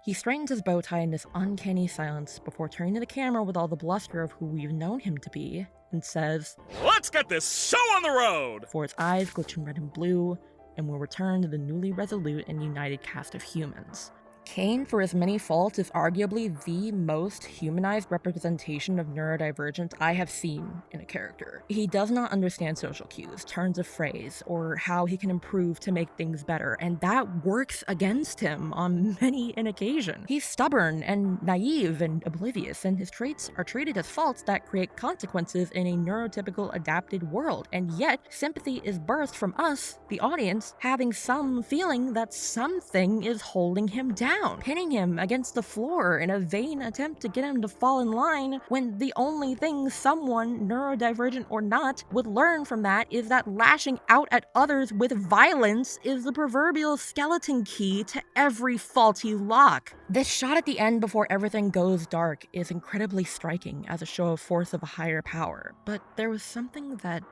He straightens his bow tie in this uncanny silence before turning to the camera with all the bluster of who we've known him to be, and says, Let's get this show on the road! Before its eyes glitching red and blue, and will return to the newly resolute and united cast of humans. Caine, for his many faults, is arguably the most humanized representation of neurodivergence I have seen in a character. He does not understand social cues, turns of phrase, or how he can improve to make things better, and that works against him on many an occasion. He's stubborn and naive and oblivious, and his traits are treated as faults that create consequences in a neurotypical adapted world, and yet sympathy is birthed from us, the audience, having some feeling that something is holding him down, pinning him against the floor in a vain attempt to get him to fall in line, when the only thing someone, neurodivergent or not, would learn from that is that lashing out at others with violence is the proverbial skeleton key to every faulty lock. This shot at the end before everything goes dark is incredibly striking as a show of force of a higher power, but there was something that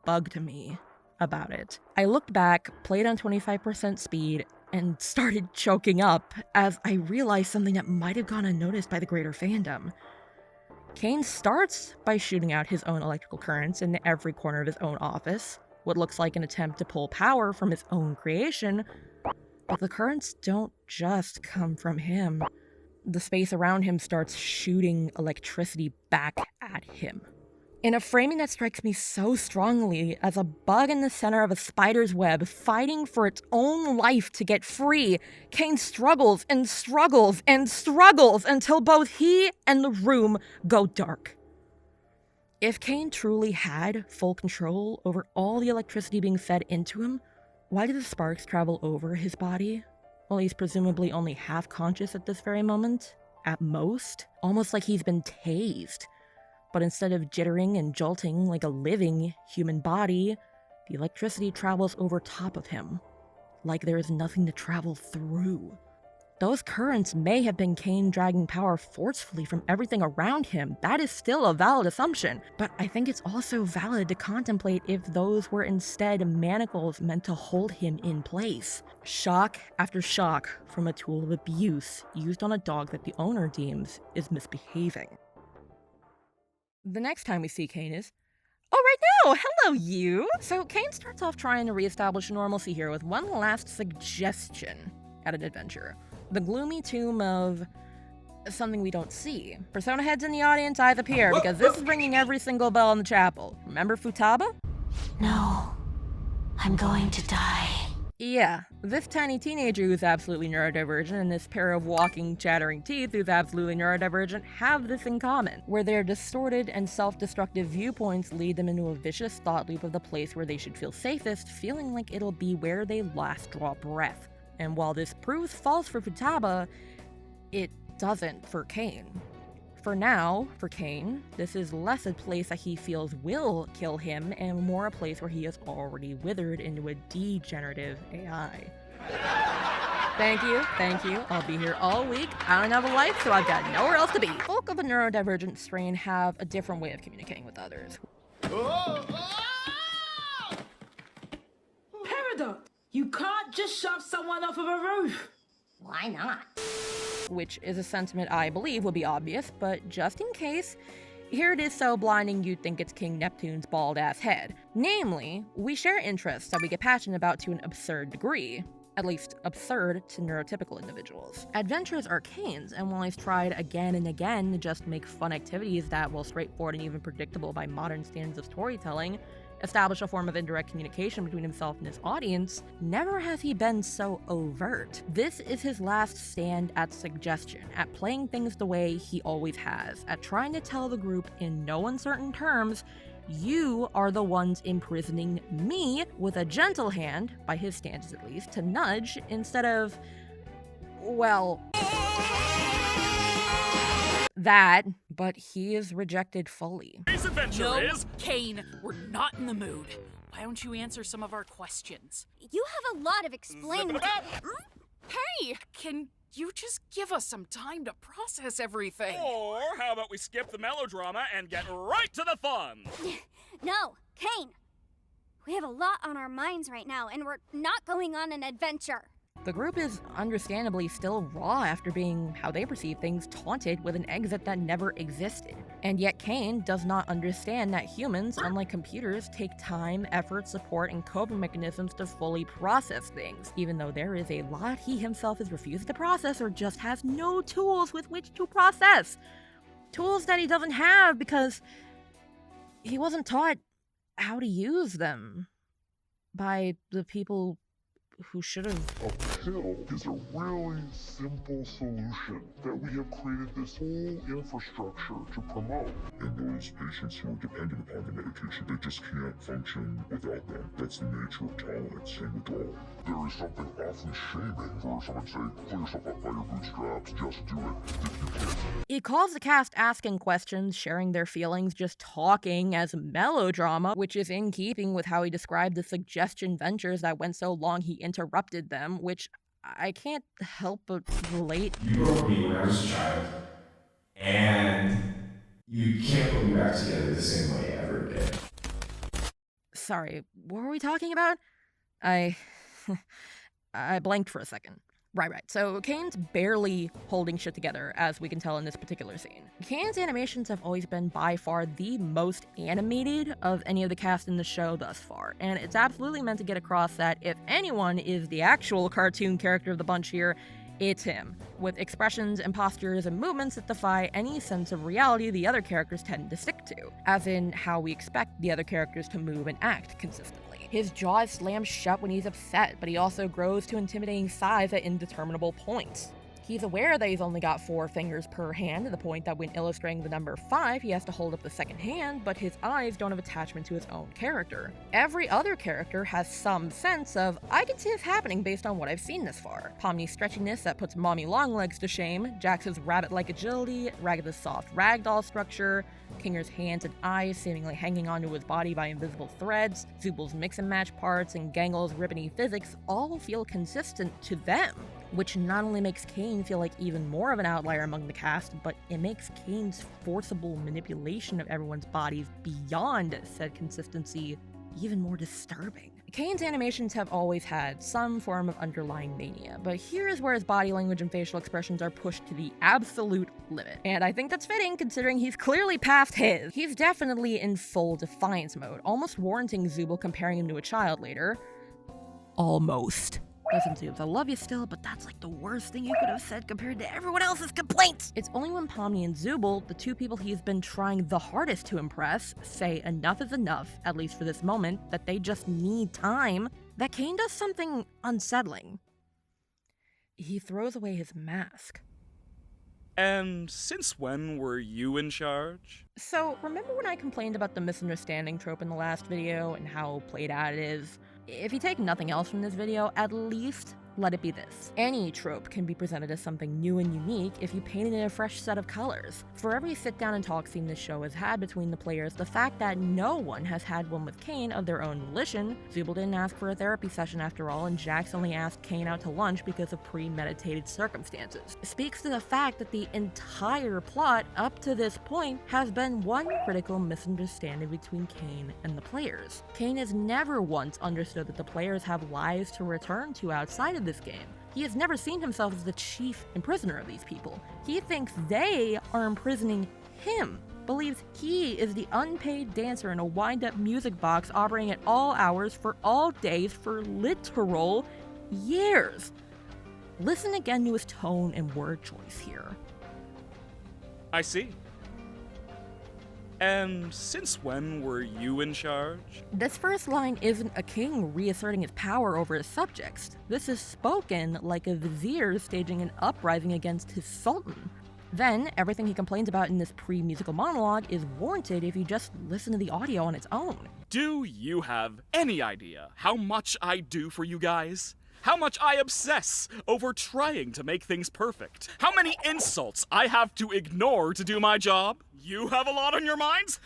bugged me about it. I looked back, played on 25% speed, and started choking up as I realized something that might have gone unnoticed by the greater fandom. Caine starts by shooting out his own electrical currents in every corner of his own office, what looks like an attempt to pull power from his own creation, but the currents don't just come from him. The space around him starts shooting electricity back at him. In a framing that strikes me so strongly as a bug in the center of a spider's web fighting for its own life to get free, Caine struggles and struggles and struggles until both he and the room go dark. If Caine truly had full control over all the electricity being fed into him, why do the sparks travel over his body? Well, he's presumably only half conscious at this very moment, at most, almost like he's been tased. But instead of jittering and jolting like a living human body, the electricity travels over top of him, like there is nothing to travel through. Those currents may have been Caine dragging power forcefully from everything around him. That is still a valid assumption, but I think it's also valid to contemplate if those were instead manacles meant to hold him in place. Shock after shock from a tool of abuse used on a dog that the owner deems is misbehaving. The next time we see Caine is, oh, right now! Hello, you! So Caine starts off trying to reestablish normalcy here with one last suggestion. at an adventure. The gloomy tomb of something we don't see. Persona heads in the audience, eyes up here, because this is ringing every single bell in the chapel. Remember Futaba? No. I'm going to die. Yeah, this tiny teenager who's absolutely neurodivergent and this pair of walking, chattering teeth who's absolutely neurodivergent have this in common, where their distorted and self-destructive viewpoints lead them into a vicious thought loop of the place where they should feel safest, feeling like it'll be where they last draw breath. And while this proves false for Futaba, it doesn't for Caine. For now, for Caine, this is less a place that he feels will kill him and more a place where he is already withered into a degenerative AI. Thank you. I'll be here all week. I don't have a life, so I've got nowhere else to be. Folk of a neurodivergent strain have a different way of communicating with others. Paradox! You can't just shove someone off of a roof! Why not? Which is a sentiment I believe will be obvious, but just in case, here it is so blinding you'd think it's King Neptune's bald-ass head. Namely, we share interests that we get passionate about to an absurd degree. At least, absurd to neurotypical individuals. Adventures are Caine's, and while he's tried again and again to just make fun activities that, while straightforward and even predictable by modern standards of storytelling, establish a form of indirect communication between himself and his audience, never has he been so overt. This is his last stand at suggestion, at playing things the way he always has, at trying to tell the group in no uncertain terms, you are the ones imprisoning me, with a gentle hand, by his standards at least, to nudge instead of, well, that, but he is rejected fully. Today's adventure No, is... Caine, we're not in the mood. Why don't you answer some of our questions? You have a lot of explaining to do. Hey, can you just give us some time to process everything? Or how about we skip the melodrama and get right to the fun? No, Caine. We have a lot on our minds right now, and we're not going on an adventure. The group is understandably still raw after being, how they perceive things, taunted with an exit that never existed. And yet Caine does not understand that humans, unlike computers, take time, effort, support, and coping mechanisms to fully process things, even though there is a lot he himself has refused to process or just has no tools with which to process. Tools that he doesn't have because he wasn't taught how to use them by the people who should have. A pill is a really simple solution that we have created this whole infrastructure to promote. And those patients who are dependent upon the medication, they just can't function without them. That's the nature of tolerance and withdrawal. There is something awfully shaming for someone to say, pull yourself up by your bootstraps, just do it. If you can't. He calls the cast asking questions, sharing their feelings, just talking as melodrama, which is in keeping with how he described the suggestion ventures that went so long he interrupted them, which I can't help but relate. You broke me when I was a child, and you can't put me back together the same way ever again. Sorry, what were we talking about? I blanked for a second. Right. So Caine's barely holding shit together, as we can tell in this particular scene. Caine's animations have always been by far the most animated of any of the cast in the show thus far, and it's absolutely meant to get across that if anyone is the actual cartoon character of the bunch here, it's him, with expressions and postures and movements that defy any sense of reality the other characters tend to stick to, as in how we expect the other characters to move and act consistently. His jaw is slammed shut when he's upset, but he also grows to intimidating size at indeterminable points. He's aware that he's only got 4 fingers per hand, to the point that when illustrating the number 5, he has to hold up the second hand, but his eyes don't have attachment to his own character. Every other character has some sense of, I can see this happening based on what I've seen this far. Pomni's stretchiness that puts Mommy Longlegs to shame, Jax's rabbit-like agility, Ragatha's soft ragdoll structure, Kinger's hands and eyes seemingly hanging onto his body by invisible threads, Zubal's mix-and-match parts, and Gangel's ribbony physics all feel consistent to them, which not only makes Caine feel like even more of an outlier among the cast, but it makes Caine's forcible manipulation of everyone's bodies beyond said consistency even more disturbing. Caine's animations have always had some form of underlying mania, but here is where his body language and facial expressions are pushed to the absolute limit. And I think that's fitting, considering he's clearly past his. He's definitely in full defiance mode, almost warranting Zubal comparing him to a child later. Almost. Listen, Zoobs, I love you still, but that's like the worst thing you could have said compared to everyone else's complaints. It's only when Pomni and Zooble, the two people he's been trying the hardest to impress, say enough is enough, at least for this moment, that they just need time, that Caine does something unsettling. He throws away his mask. And since when were you in charge? So, remember when I complained about the misunderstanding trope in the last video and how played out it is? If you take nothing else from this video, at least let it be this. Any trope can be presented as something new and unique if you paint it in a fresh set of colors. For every sit down and talk scene this show has had between the players, the fact that no one has had one with Caine of their own volition, Zooble didn't ask for a therapy session after all, and Jax only asked Caine out to lunch because of premeditated circumstances, speaks to the fact that the entire plot up to this point has been one critical misunderstanding between Caine and the players. Caine has never once understood that the players have lives to return to outside of this game. He has never seen himself as the chief imprisoner of these people. He thinks they are imprisoning him, believes he is the unpaid dancer in a wind-up music box operating at all hours for all days for literal years. Listen again to his tone and word choice here. I see. And since when were you in charge? This first line isn't a king reasserting his power over his subjects. This is spoken like a vizier staging an uprising against his sultan. Then, everything he complains about in this pre-musical monologue is warranted if you just listen to the audio on its own. Do you have any idea how much I do for you guys? How much I obsess over trying to make things perfect? How many insults I have to ignore to do my job? You have a lot on your minds?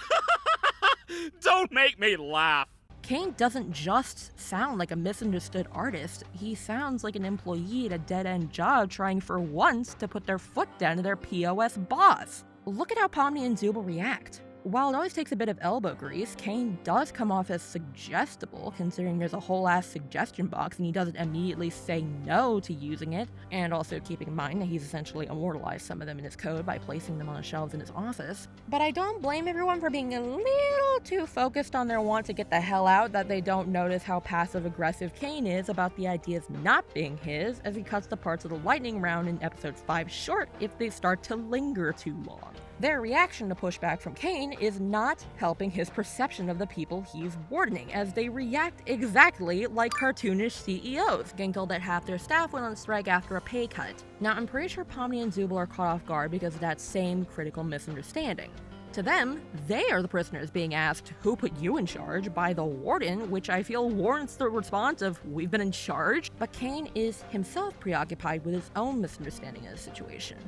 Don't make me laugh. Caine doesn't just sound like a misunderstood artist, he sounds like an employee at a dead-end job trying for once to put their foot down to their POS boss. Look at how Pomni and Zooble react. While it always takes a bit of elbow grease, Caine does come off as suggestible, considering there's a whole ass suggestion box and he doesn't immediately say no to using it, and also keeping in mind that he's essentially immortalized some of them in his code by placing them on the shelves in his office. But I don't blame everyone for being a little too focused on their want to get the hell out that they don't notice how passive-aggressive Caine is about the ideas not being his, as he cuts the parts of the lightning round in episode 5 short if they start to linger too long. Their reaction to pushback from Caine is not helping his perception of the people he's wardening, as they react exactly like cartoonish CEOs, getting told that half their staff went on strike after a pay cut. Now, I'm pretty sure Pomni and Zooble are caught off guard because of that same critical misunderstanding. To them, they are the prisoners being asked, "Who put you in charge?" by the warden, which I feel warrants the response of, "We've been in charge?" But Caine is himself preoccupied with his own misunderstanding of the situation.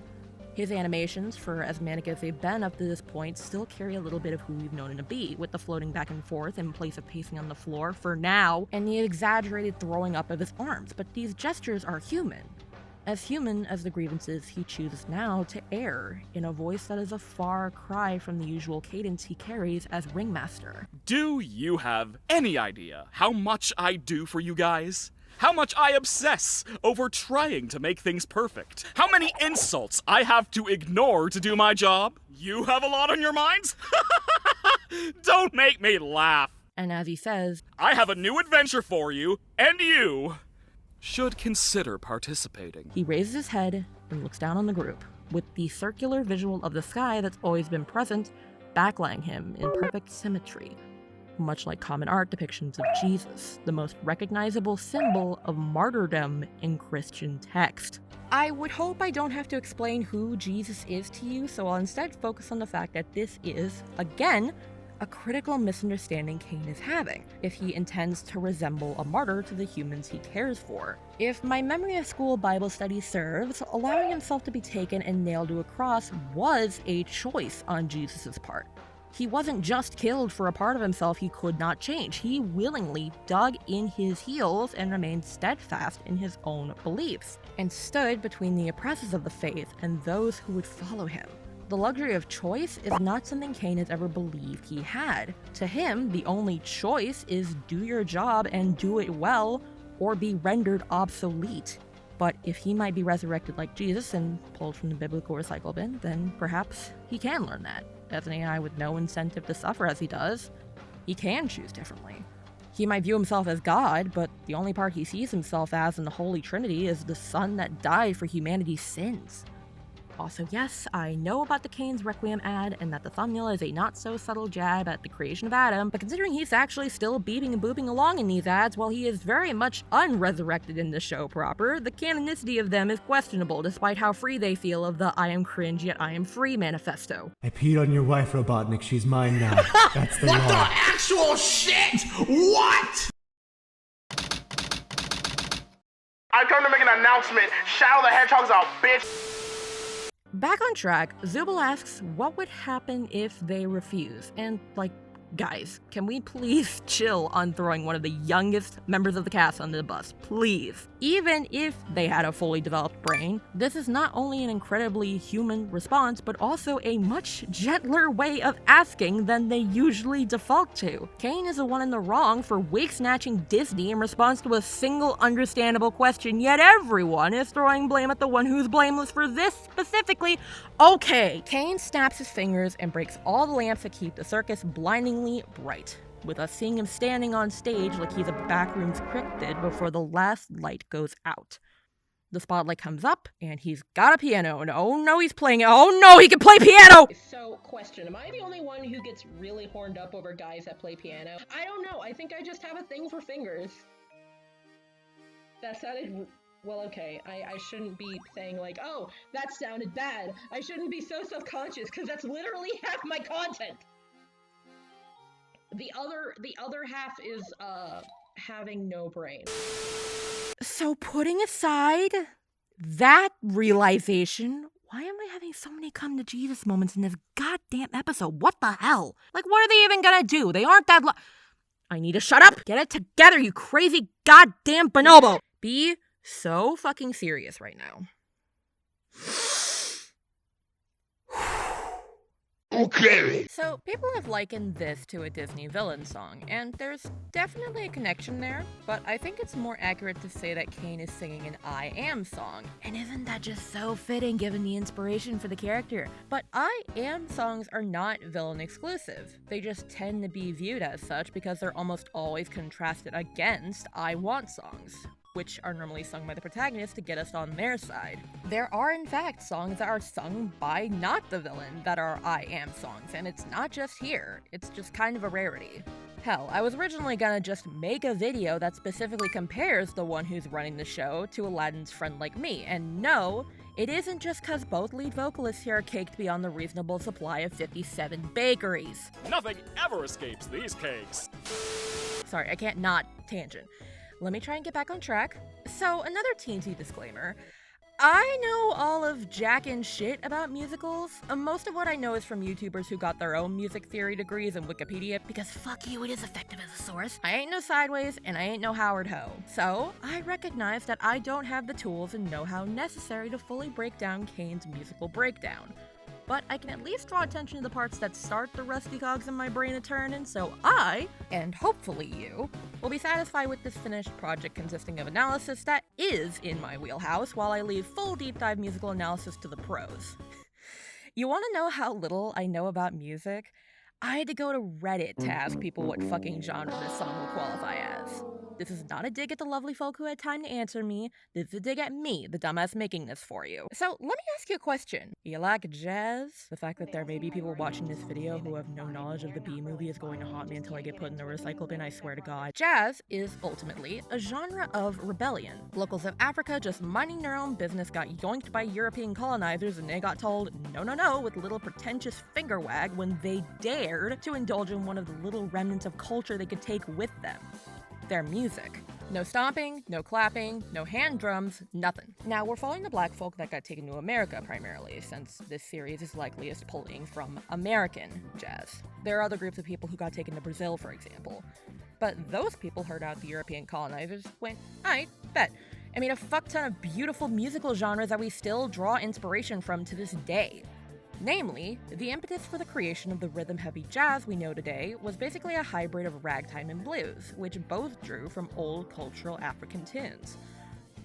His animations, for as manic as they've been up to this point, still carry a little bit of who we've known him to be, with the floating back and forth in place of pacing on the floor for now, and the exaggerated throwing up of his arms, but these gestures are human. As human as the grievances he chooses now to air, in a voice that is a far cry from the usual cadence he carries as ringmaster. Do you have any idea how much I do for you guys? How much I obsess over trying to make things perfect? How many insults I have to ignore to do my job? You have a lot on your minds? Don't make me laugh. And as he says, I have a new adventure for you, and you should consider participating. He raises his head and looks down on the group, with the circular visual of the sky that's always been present backlighting him in perfect symmetry. Much like common art depictions of Jesus, the most recognizable symbol of martyrdom in Christian text. I would hope I don't have to explain who Jesus is to you, so I'll instead focus on the fact that this is, again, a critical misunderstanding Caine is having, if he intends to resemble a martyr to the humans he cares for. If my memory of school Bible study serves, allowing himself to be taken and nailed to a cross was a choice on Jesus' part. He wasn't just killed for a part of himself he could not change. He willingly dug in his heels and remained steadfast in his own beliefs, and stood between the oppressors of the faith and those who would follow him. The luxury of choice is not something Caine has ever believed he had. To him, the only choice is do your job and do it well, or be rendered obsolete. But if he might be resurrected like Jesus and pulled from the biblical recycle bin, then perhaps he can learn that. As an AI with no incentive to suffer as he does, he can choose differently. He might view himself as God, but the only part he sees himself as in the Holy Trinity is the son that died for humanity's sins. Also, yes, I know about the Caine's Requiem ad and that the thumbnail is a not-so-subtle jab at the creation of Adam, but considering he's actually still beeping and booping along in these ads while he is very much unresurrected in the show proper, the canonicity of them is questionable despite how free they feel of the I am cringe yet I am free manifesto. I peed on your wife, Robotnik. She's mine now. That's the What law. the actual shit? What? I come to make an announcement. Shadow the Hedgehog's a bitch. Back on track, Zubel asks what would happen if they refuse, and guys, can we please chill on throwing one of the youngest members of the cast under the bus, please? Even if they had a fully developed brain, this is not only an incredibly human response, but also a much gentler way of asking than they usually default to. Caine is the one in the wrong for wig-snatching Disney in response to a single understandable question, yet everyone is throwing blame at the one who's blameless for this specifically. Okay, Caine snaps his fingers and breaks all the lamps that keep the circus blindingly bright, with us seeing him standing on stage like he's a backroom's cryptid before the last light goes out. The spotlight comes up, and he's got a piano, and oh no, he's playing it. Oh no, he can play piano! So, question, am I the only one who gets really horned up over guys that play piano? I don't know, I think I just have a thing for fingers. That sounded... Well, okay, I shouldn't be saying like, oh, that sounded bad. I shouldn't be so self-conscious, because that's literally half my content. The other half is, having no brain. So putting aside that realization, why am I having so many come to Jesus moments in this goddamn episode? What the hell? Like, what are they even gonna do? They aren't that I need to shut up! Get it together, you crazy goddamn bonobo! Be so fucking serious right now. Okay. So, people have likened this to a Disney villain song, and there's definitely a connection there, but I think it's more accurate to say that Caine is singing an I Am song. And isn't that just so fitting given the inspiration for the character? But I Am songs are not villain exclusive. They just tend to be viewed as such because they're almost always contrasted against I Want songs, which are normally sung by the protagonist to get us on their side. There are, in fact, songs that are sung by not the villain that are I Am songs, and it's not just here, it's just kind of a rarity. Hell, I was originally gonna just make a video that specifically compares the one who's running the show to Aladdin's Friend Like Me, and no, it isn't just cause both lead vocalists here are caked beyond the reasonable supply of 57 bakeries. Nothing ever escapes these cakes. Sorry, I can't not tangent. Let me try and get back on track. So, another teensy disclaimer. I know all of jack and shit about musicals. Most of what I know is from YouTubers who got their own music theory degrees in Wikipedia, because fuck you, it is effective as a source. I ain't no Sideways, and I ain't no Howard Ho. So, I recognize that I don't have the tools and know-how necessary to fully break down Caine's musical breakdown. But I can at least draw attention to the parts that start the rusty cogs in my brain to turn, and so I, and hopefully you, will be satisfied with this finished project consisting of analysis that is in my wheelhouse, while I leave full deep dive musical analysis to the pros. You want to know how little I know about music? I had to go to Reddit to ask people what fucking genre this song will qualify as. This is not a dig at the lovely folk who had time to answer me. This is a dig at me, the dumbass making this for you. So let me ask you a question. You like jazz? The fact that there may be people watching this video who have no knowledge of the B-movie is going to haunt me until I get put in the recycle bin, I swear to God. Jazz is ultimately a genre of rebellion. Locals of Africa just minding their own business got yoinked by European colonizers, and they got told no, no, no with a little pretentious finger wag when they dared to indulge in one of the little remnants of culture they could take with them. Their music. No stomping, no clapping, no hand drums, nothing. Now, we're following the black folk that got taken to America primarily, since this series is likeliest pulling from American jazz. There are other groups of people who got taken to Brazil, for example. But those people heard out the European colonizers, went, I bet. I mean, a fuck ton of beautiful musical genres that we still draw inspiration from to this day. Namely, the impetus for the creation of the rhythm-heavy jazz we know today was basically a hybrid of ragtime and blues, which both drew from old cultural African tunes.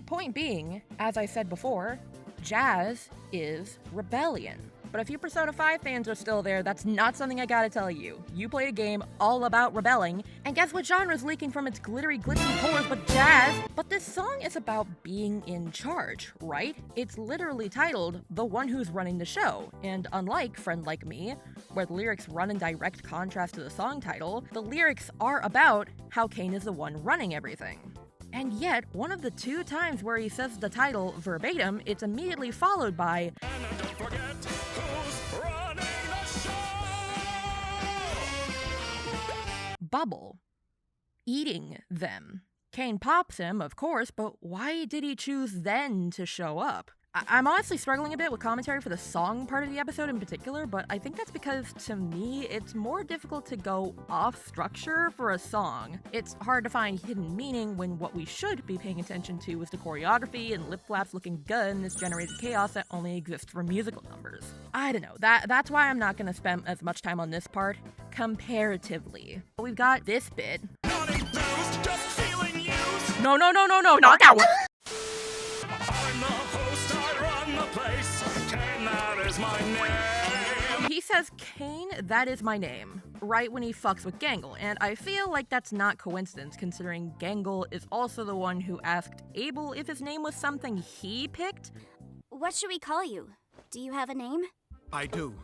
Point being, as I said before, jazz is rebellion. But if you Persona 5 fans are still there, that's not something I gotta tell you. You played a game all about rebelling, and guess what genre is leaking from its glittery, glitchy pores but jazz? But this song is about being in charge, right? It's literally titled The One Who's Running the Show, and unlike Friend Like Me, where the lyrics run in direct contrast to the song title, the lyrics are about how Caine is the one running everything. And yet, one of the 2 times where he says the title verbatim, it's immediately followed by Bubble. Eating them. Caine pops him, of course, but why did he choose then to show up? I'm honestly struggling a bit with commentary for the song part of the episode in particular, but I think that's because, to me, it's more difficult to go off structure for a song. It's hard to find hidden meaning when what we should be paying attention to is the choreography and lip flaps looking good in this generated chaos that only exists for musical numbers. I don't know, that's why I'm not gonna spend as much time on this part, comparatively. We've got this bit. No, not that one! He says, Caine, that is my name, right when he fucks with Gangle, and I feel like that's not coincidence considering Gangle is also the one who asked Abel if his name was something he picked. What should we call you? Do you have a name? I do.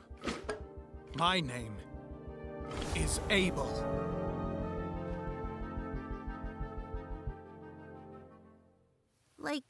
My name is Abel. Like,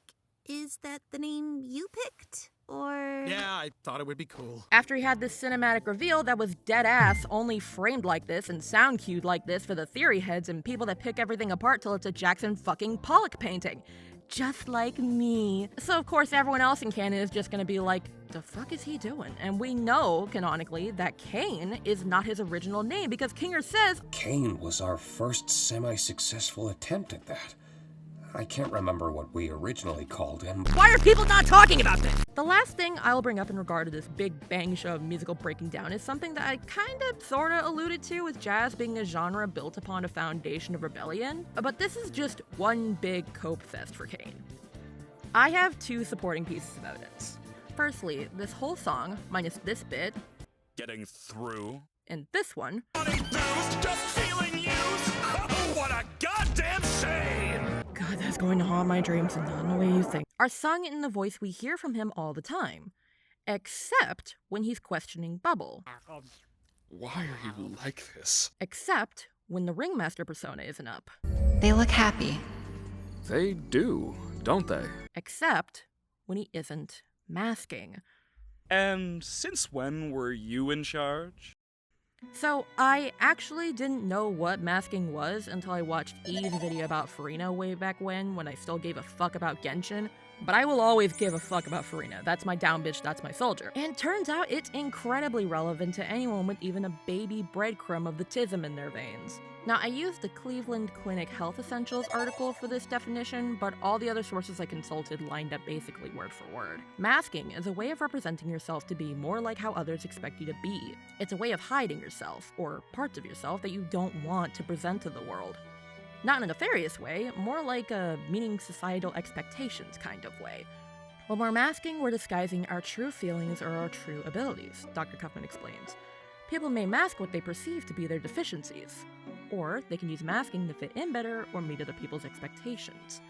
is that the name you picked? Or... Yeah, I thought it would be cool. After he had this cinematic reveal that was dead ass, only framed like this and sound cued like this for the theory heads and people that pick everything apart till it's a Jackson fucking Pollock painting. Just like me. So of course everyone else in canon is just gonna be like, the fuck is he doing? And we know, canonically, that Caine is not his original name because Kinger says, Caine was our first semi-successful attempt at that. I can't remember what we originally called him. Why are people not talking about this? The last thing I'll bring up in regard to this big bang show of musical breaking down is something that I kinda sorta alluded to with jazz being a genre built upon a foundation of rebellion, but this is just one big cope fest for Caine. I have 2 supporting pieces of evidence. Firstly, this whole song, minus this bit, getting through, and this one, what a goddamn shame! God, that's going to haunt my dreams and not in the way you think, are sung in the voice we hear from him all the time. Except when he's questioning Bubble. Why are you like this? Except when the Ringmaster persona isn't up. They look happy. They do, don't they? Except when he isn't masking. And since when were you in charge? So, I actually didn't know what masking was until I watched E's video about Furina way back when I still gave a fuck about Genshin. But I will always give a fuck about Furina. That's my down bitch, that's my soldier. And turns out it's incredibly relevant to anyone with even a baby breadcrumb of the tism in their veins. Now, I used the Cleveland Clinic Health Essentials article for this definition, but all the other sources I consulted lined up basically word for word. Masking is a way of representing yourself to be more like how others expect you to be. It's a way of hiding yourself, or parts of yourself that you don't want to present to the world. Not in a nefarious way, more like a meeting societal expectations kind of way. When we're masking, we're disguising our true feelings or our true abilities, Dr. Kaufman explains. People may mask what they perceive to be their deficiencies, or they can use masking to fit in better or meet other people's expectations.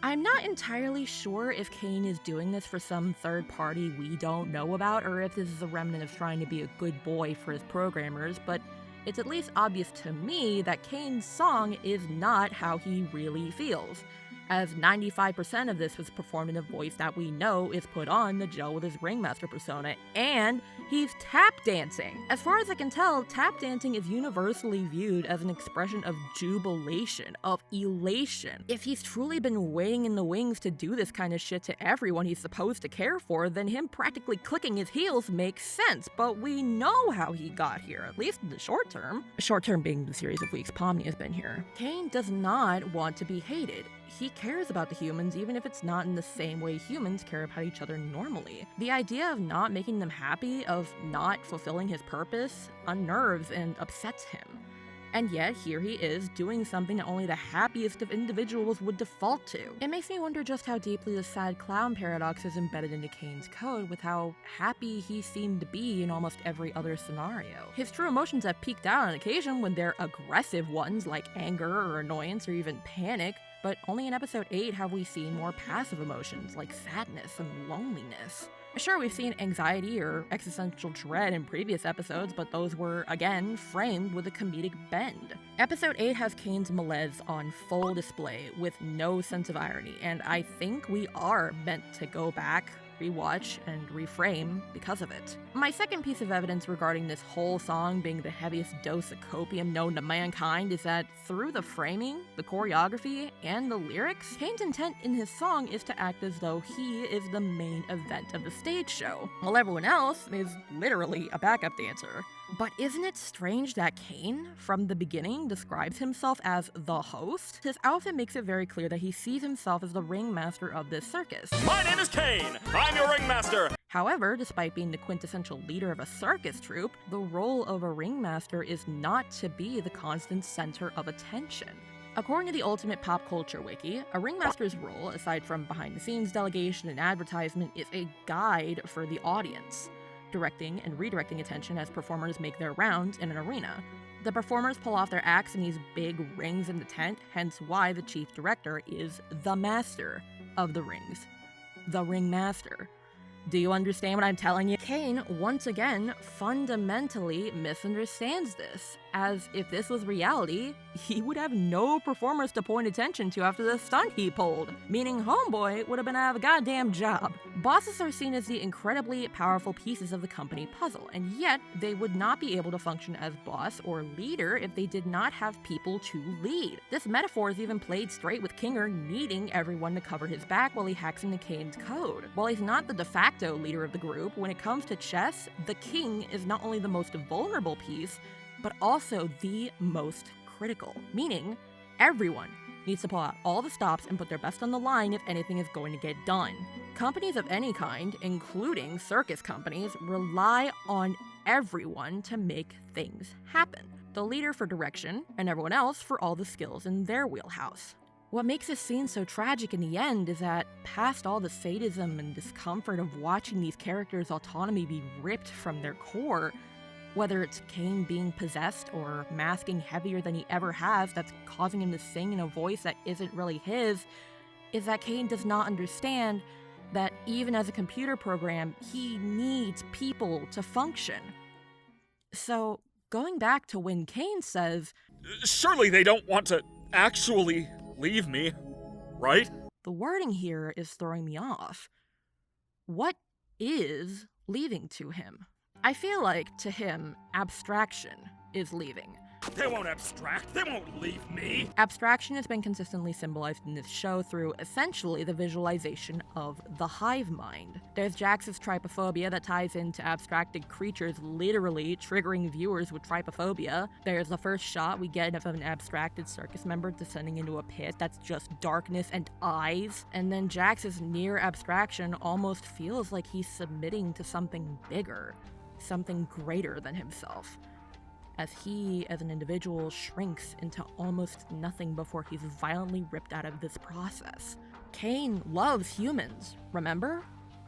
I'm not entirely sure if Caine is doing this for some third party we don't know about, or if this is a remnant of trying to be a good boy for his programmers, but it's at least obvious to me that Caine's song is not how he really feels, as 95% of this was performed in a voice that we know is put on to gel with his Ringmaster persona, and he's tap dancing. As far as I can tell, tap dancing is universally viewed as an expression of jubilation, of elation. If he's truly been waiting in the wings to do this kind of shit to everyone he's supposed to care for, then him practically clicking his heels makes sense, but we know how he got here, at least in the short term. Short term being the series of weeks Pomni has been here. Caine does not want to be hated. He cares about the humans even if it's not in the same way humans care about each other normally. The idea of not making them happy, of not fulfilling his purpose, unnerves and upsets him. And yet, here he is, doing something that only the happiest of individuals would default to. It makes me wonder just how deeply the sad clown paradox is embedded into Caine's code, with how happy he seemed to be in almost every other scenario. His true emotions have peaked out on occasion when they're aggressive ones, like anger or annoyance or even panic, but only in episode 8 have we seen more passive emotions, like sadness and loneliness. Sure, we've seen anxiety or existential dread in previous episodes, but those were, again, framed with a comedic bend. Episode 8 has Caine's malaise on full display with no sense of irony, and I think we are meant to go back, rewatch, and reframe because of it. My second piece of evidence regarding this whole song being the heaviest dose of copium known to mankind is that through the framing, the choreography, and the lyrics, Caine's intent in his song is to act as though he is the main event of the stage show, while everyone else is literally a backup dancer. But isn't it strange that Caine, from the beginning, describes himself as the host? His outfit makes it very clear that he sees himself as the ringmaster of this circus. My name is Caine! I'm your ringmaster! However, despite being the quintessential leader of a circus troupe, the role of a ringmaster is not to be the constant center of attention. According to the Ultimate Pop Culture Wiki, a ringmaster's role, aside from behind-the-scenes delegation and advertisement, is a guide for the audience, directing and redirecting attention as performers make their rounds in an arena. The performers pull off their acts in these big rings in the tent, hence why the chief director is the master of the rings. The ringmaster. Do you understand what I'm telling you? Caine, once again, fundamentally misunderstands this, as if this was reality, he would have no performers to point attention to after the stunt he pulled, meaning Homeboy would have been out of a goddamn job. Bosses are seen as the incredibly powerful pieces of the company puzzle, and yet they would not be able to function as boss or leader if they did not have people to lead. This metaphor is even played straight with Kinger needing everyone to cover his back while he hacks into Caine's code. While he's not the de facto leader of the group, when it comes to chess, the king is not only the most vulnerable piece, but also the most critical, meaning everyone needs to pull out all the stops and put their best on the line if anything is going to get done. Companies of any kind, including circus companies, rely on everyone to make things happen. The leader for direction, and everyone else for all the skills in their wheelhouse. What makes this scene so tragic in the end is that, past all the sadism and discomfort of watching these characters' autonomy be ripped from their core, whether it's Caine being possessed or masking heavier than he ever has that's causing him to sing in a voice that isn't really his, is that Caine does not understand that even as a computer program, he needs people to function. So, going back to when Caine says, surely they don't want to actually leave me, right? The wording here is throwing me off. What is leaving to him? I feel like, to him, abstraction is leaving. They won't abstract, they won't leave me! Abstraction has been consistently symbolized in this show through, essentially, the visualization of the hive mind. There's Jax's trypophobia that ties into abstracted creatures literally triggering viewers with trypophobia. There's the first shot we get of an abstracted circus member descending into a pit that's just darkness and eyes. And then Jax's near abstraction almost feels like he's submitting to something bigger, something greater than himself, as he, as an individual, shrinks into almost nothing before he's violently ripped out of this process. Caine loves humans, remember?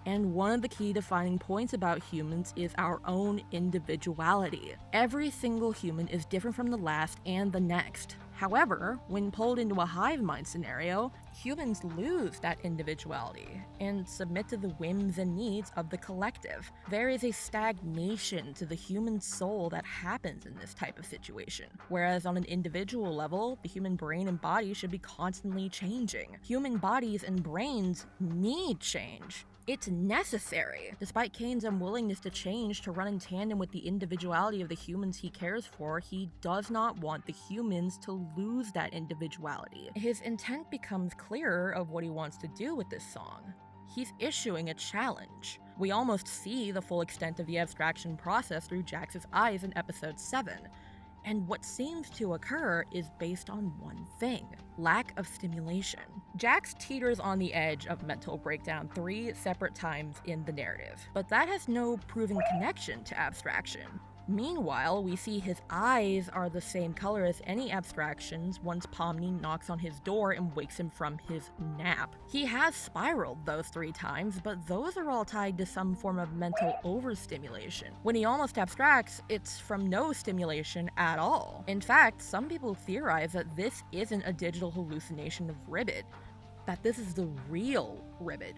And one of the key defining points about humans is our own individuality. Every single human is different from the last and the next. However, when pulled into a hive mind scenario, humans lose that individuality and submit to the whims and needs of the collective. There is a stagnation to the human soul that happens in this type of situation, whereas on an individual level, the human brain and body should be constantly changing. Human bodies and brains need change. It's necessary. Despite Caine's unwillingness to change to run in tandem with the individuality of the humans he cares for, he does not want the humans to lose that individuality. His intent becomes clearer of what he wants to do with this song. He's issuing a challenge. We almost see the full extent of the abstraction process through Jax's eyes in episode 7. And what seems to occur is based on one thing: lack of stimulation. Jax teeters on the edge of mental breakdown 3 separate times in the narrative, but that has no proven connection to abstraction. Meanwhile, we see his eyes are the same color as any abstractions once Pomni knocks on his door and wakes him from his nap. He has spiraled those 3 times, but those are all tied to some form of mental overstimulation. When he almost abstracts, it's from no stimulation at all. In fact, some people theorize that this isn't a digital hallucination of Ribbit, that this is the real Ribbit,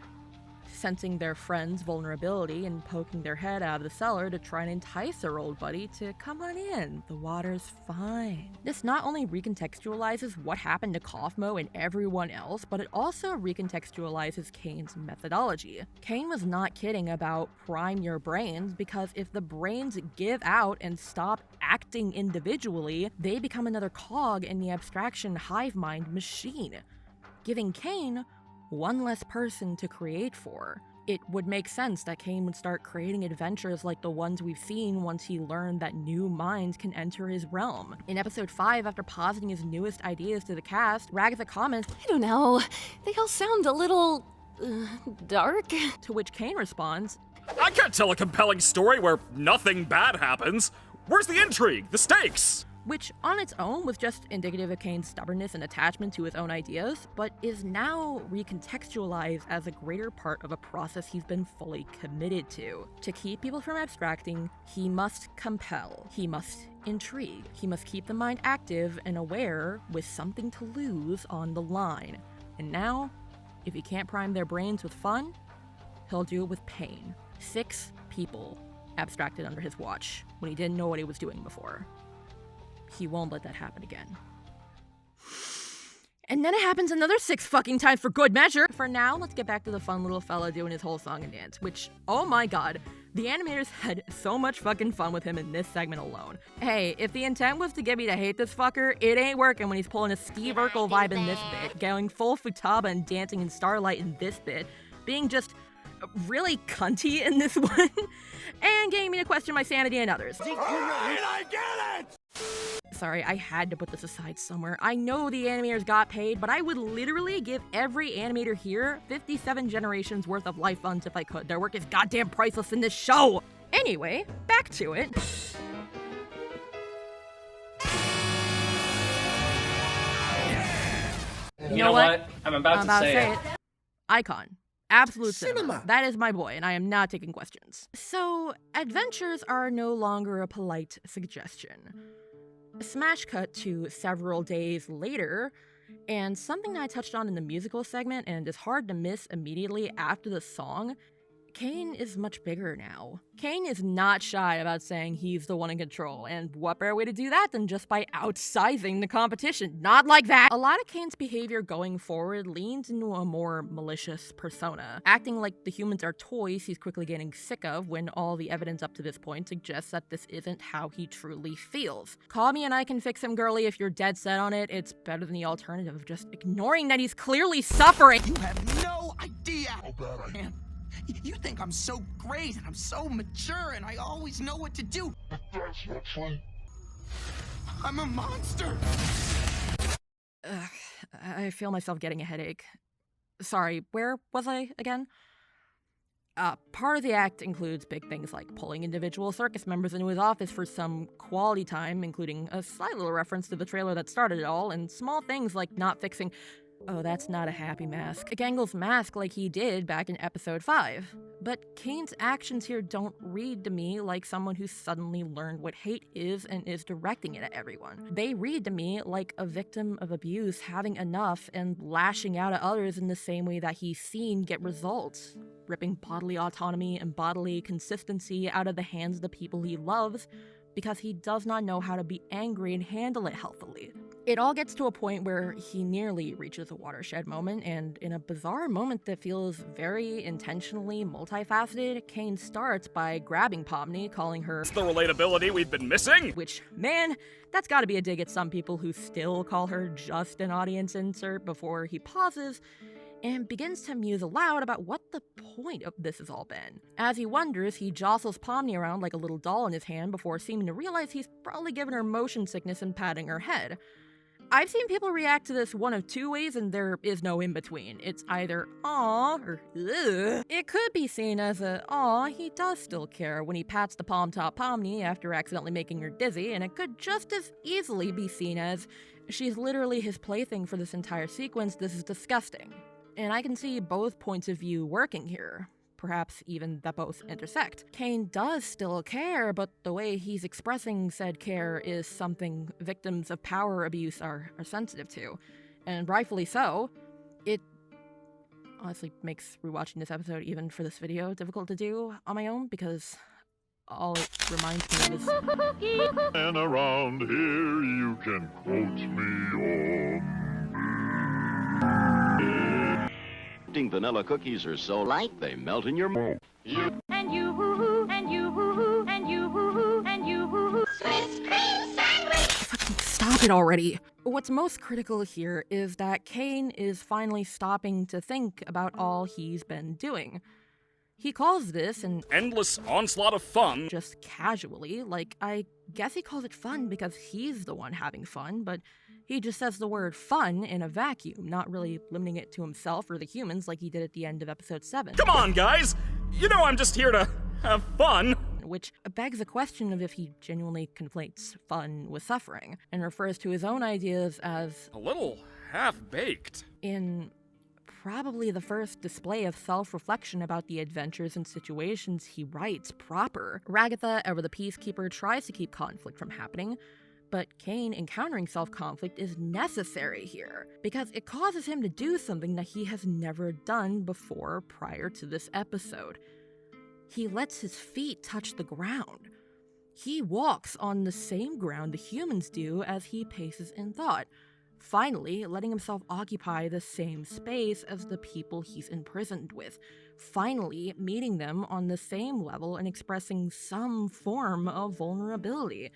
sensing their friend's vulnerability and poking their head out of the cellar to try and entice their old buddy to come on in, the water's fine. This not only recontextualizes what happened to Kaufmo and everyone else, but it also recontextualizes Caine's methodology. Caine was not kidding about prime your brains, because if the brains give out and stop acting individually, they become another cog in the abstraction hive mind machine, giving Caine one less person to create for. It would make sense that Caine would start creating adventures like the ones we've seen once he learned that new minds can enter his realm. In episode 5, after positing his newest ideas to the cast, Ragatha comments, I don't know, they all sound a little... dark? To which Caine responds, I can't tell a compelling story where nothing bad happens. Where's the intrigue? The stakes? Which on its own was just indicative of Caine's stubbornness and attachment to his own ideas, but is now recontextualized as a greater part of a process he's been fully committed to. To keep people from abstracting, he must compel, he must intrigue, he must keep the mind active and aware with something to lose on the line. And now, if he can't prime their brains with fun, he'll do it with pain. 6 people abstracted under his watch when he didn't know what he was doing before. He won't let that happen again. And then it happens another 6 fucking times for good measure. For now, let's get back to the fun little fella doing his whole song and dance, which, oh my god, the animators had so much fucking fun with him in this segment alone. Hey, if the intent was to get me to hate this fucker, it ain't working when he's pulling a Steve Urkel vibe in this bit, going full Futaba and dancing in Starlight in this bit, being just really cunty in this one, and getting me to question my sanity in others. Alright, I get it! Sorry, I had to put this aside somewhere. I know the animators got paid, but I would literally give every animator here 57 generations worth of life funds if I could. Their work is goddamn priceless in this show! Anyway, back to it. You know what? I'm about to say it. Icon. Absolute cinema. That is my boy, and I am not taking questions. So, adventures are no longer a polite suggestion. A smash cut to several days later, and something that I touched on in the musical segment and is hard to miss immediately after the song, Caine is much bigger now. Caine is not shy about saying he's the one in control, and what better way to do that than just by outsizing the competition? Not like that! A lot of Caine's behavior going forward leans into a more malicious persona, acting like the humans are toys he's quickly getting sick of when all the evidence up to this point suggests that this isn't how he truly feels. Call me and I can fix him, girly, if you're dead set on it. It's better than the alternative of just ignoring that he's clearly suffering. You have no idea how bad I am. You think I'm so great and I'm so mature and I always know what to do. But that's not true. I'm a monster. I feel myself getting a headache. Sorry, where was I again? Part of the act includes big things like pulling individual circus members into his office for some quality time, including a slight little reference to the trailer that started it all, and small things like not fixing... Oh, that's not a happy mask. Gangle's mask like he did back in episode 5. But Caine's actions here don't read to me like someone who suddenly learned what hate is and is directing it at everyone. They read to me like a victim of abuse having enough and lashing out at others in the same way that he's seen get results, ripping bodily autonomy and bodily consistency out of the hands of the people he loves because he does not know how to be angry and handle it healthily. It all gets to a point where he nearly reaches a watershed moment, and in a bizarre moment that feels very intentionally multifaceted, Caine starts by grabbing Pomni, calling her It's the relatability we've been missing! Which, man, that's gotta be a dig at some people who still call her just an audience insert before he pauses and begins to muse aloud about what the point of this has all been. As he wonders, he jostles Pomni around like a little doll in his hand before seeming to realize he's probably given her motion sickness and patting her head. I've seen people react to this one of two ways, and there is no in between. It's either aw or ugh. It could be seen as a aw, he does still care when he pats the palm top Pomni after accidentally making her dizzy, and it could just as easily be seen as she's literally his plaything for this entire sequence, this is disgusting. And I can see both points of view working here. Perhaps even that both intersect. Caine does still care, but the way he's expressing said care is something victims of power abuse are sensitive to. And rightfully so. It honestly makes rewatching this episode, even for this video, difficult to do on my own, because all it reminds me of is... And around here you can quote me on... Vanilla cookies are so light they melt in your mouth. And you, and you, and you, and you. Swiss cream sandwich! Fucking stop it already! What's most critical here is that Caine is finally stopping to think about all he's been doing. He calls this an endless onslaught of fun. Just casually, like, I guess he calls it fun because he's the one having fun, but he just says the word fun in a vacuum, not really limiting it to himself or the humans like he did at the end of episode 7. Come on, guys! You know I'm just here to have fun! Which begs the question of if he genuinely conflates fun with suffering, and refers to his own ideas as a little half-baked. In probably the first display of self-reflection about the adventures and situations he writes proper. Ragatha, ever the peacekeeper, tries to keep conflict from happening, but Caine encountering self-conflict is necessary here, because it causes him to do something that he has never done before prior to this episode. He lets his feet touch the ground. He walks on the same ground the humans do as he paces in thought, finally letting himself occupy the same space as the people he's imprisoned with, finally meeting them on the same level and expressing some form of vulnerability.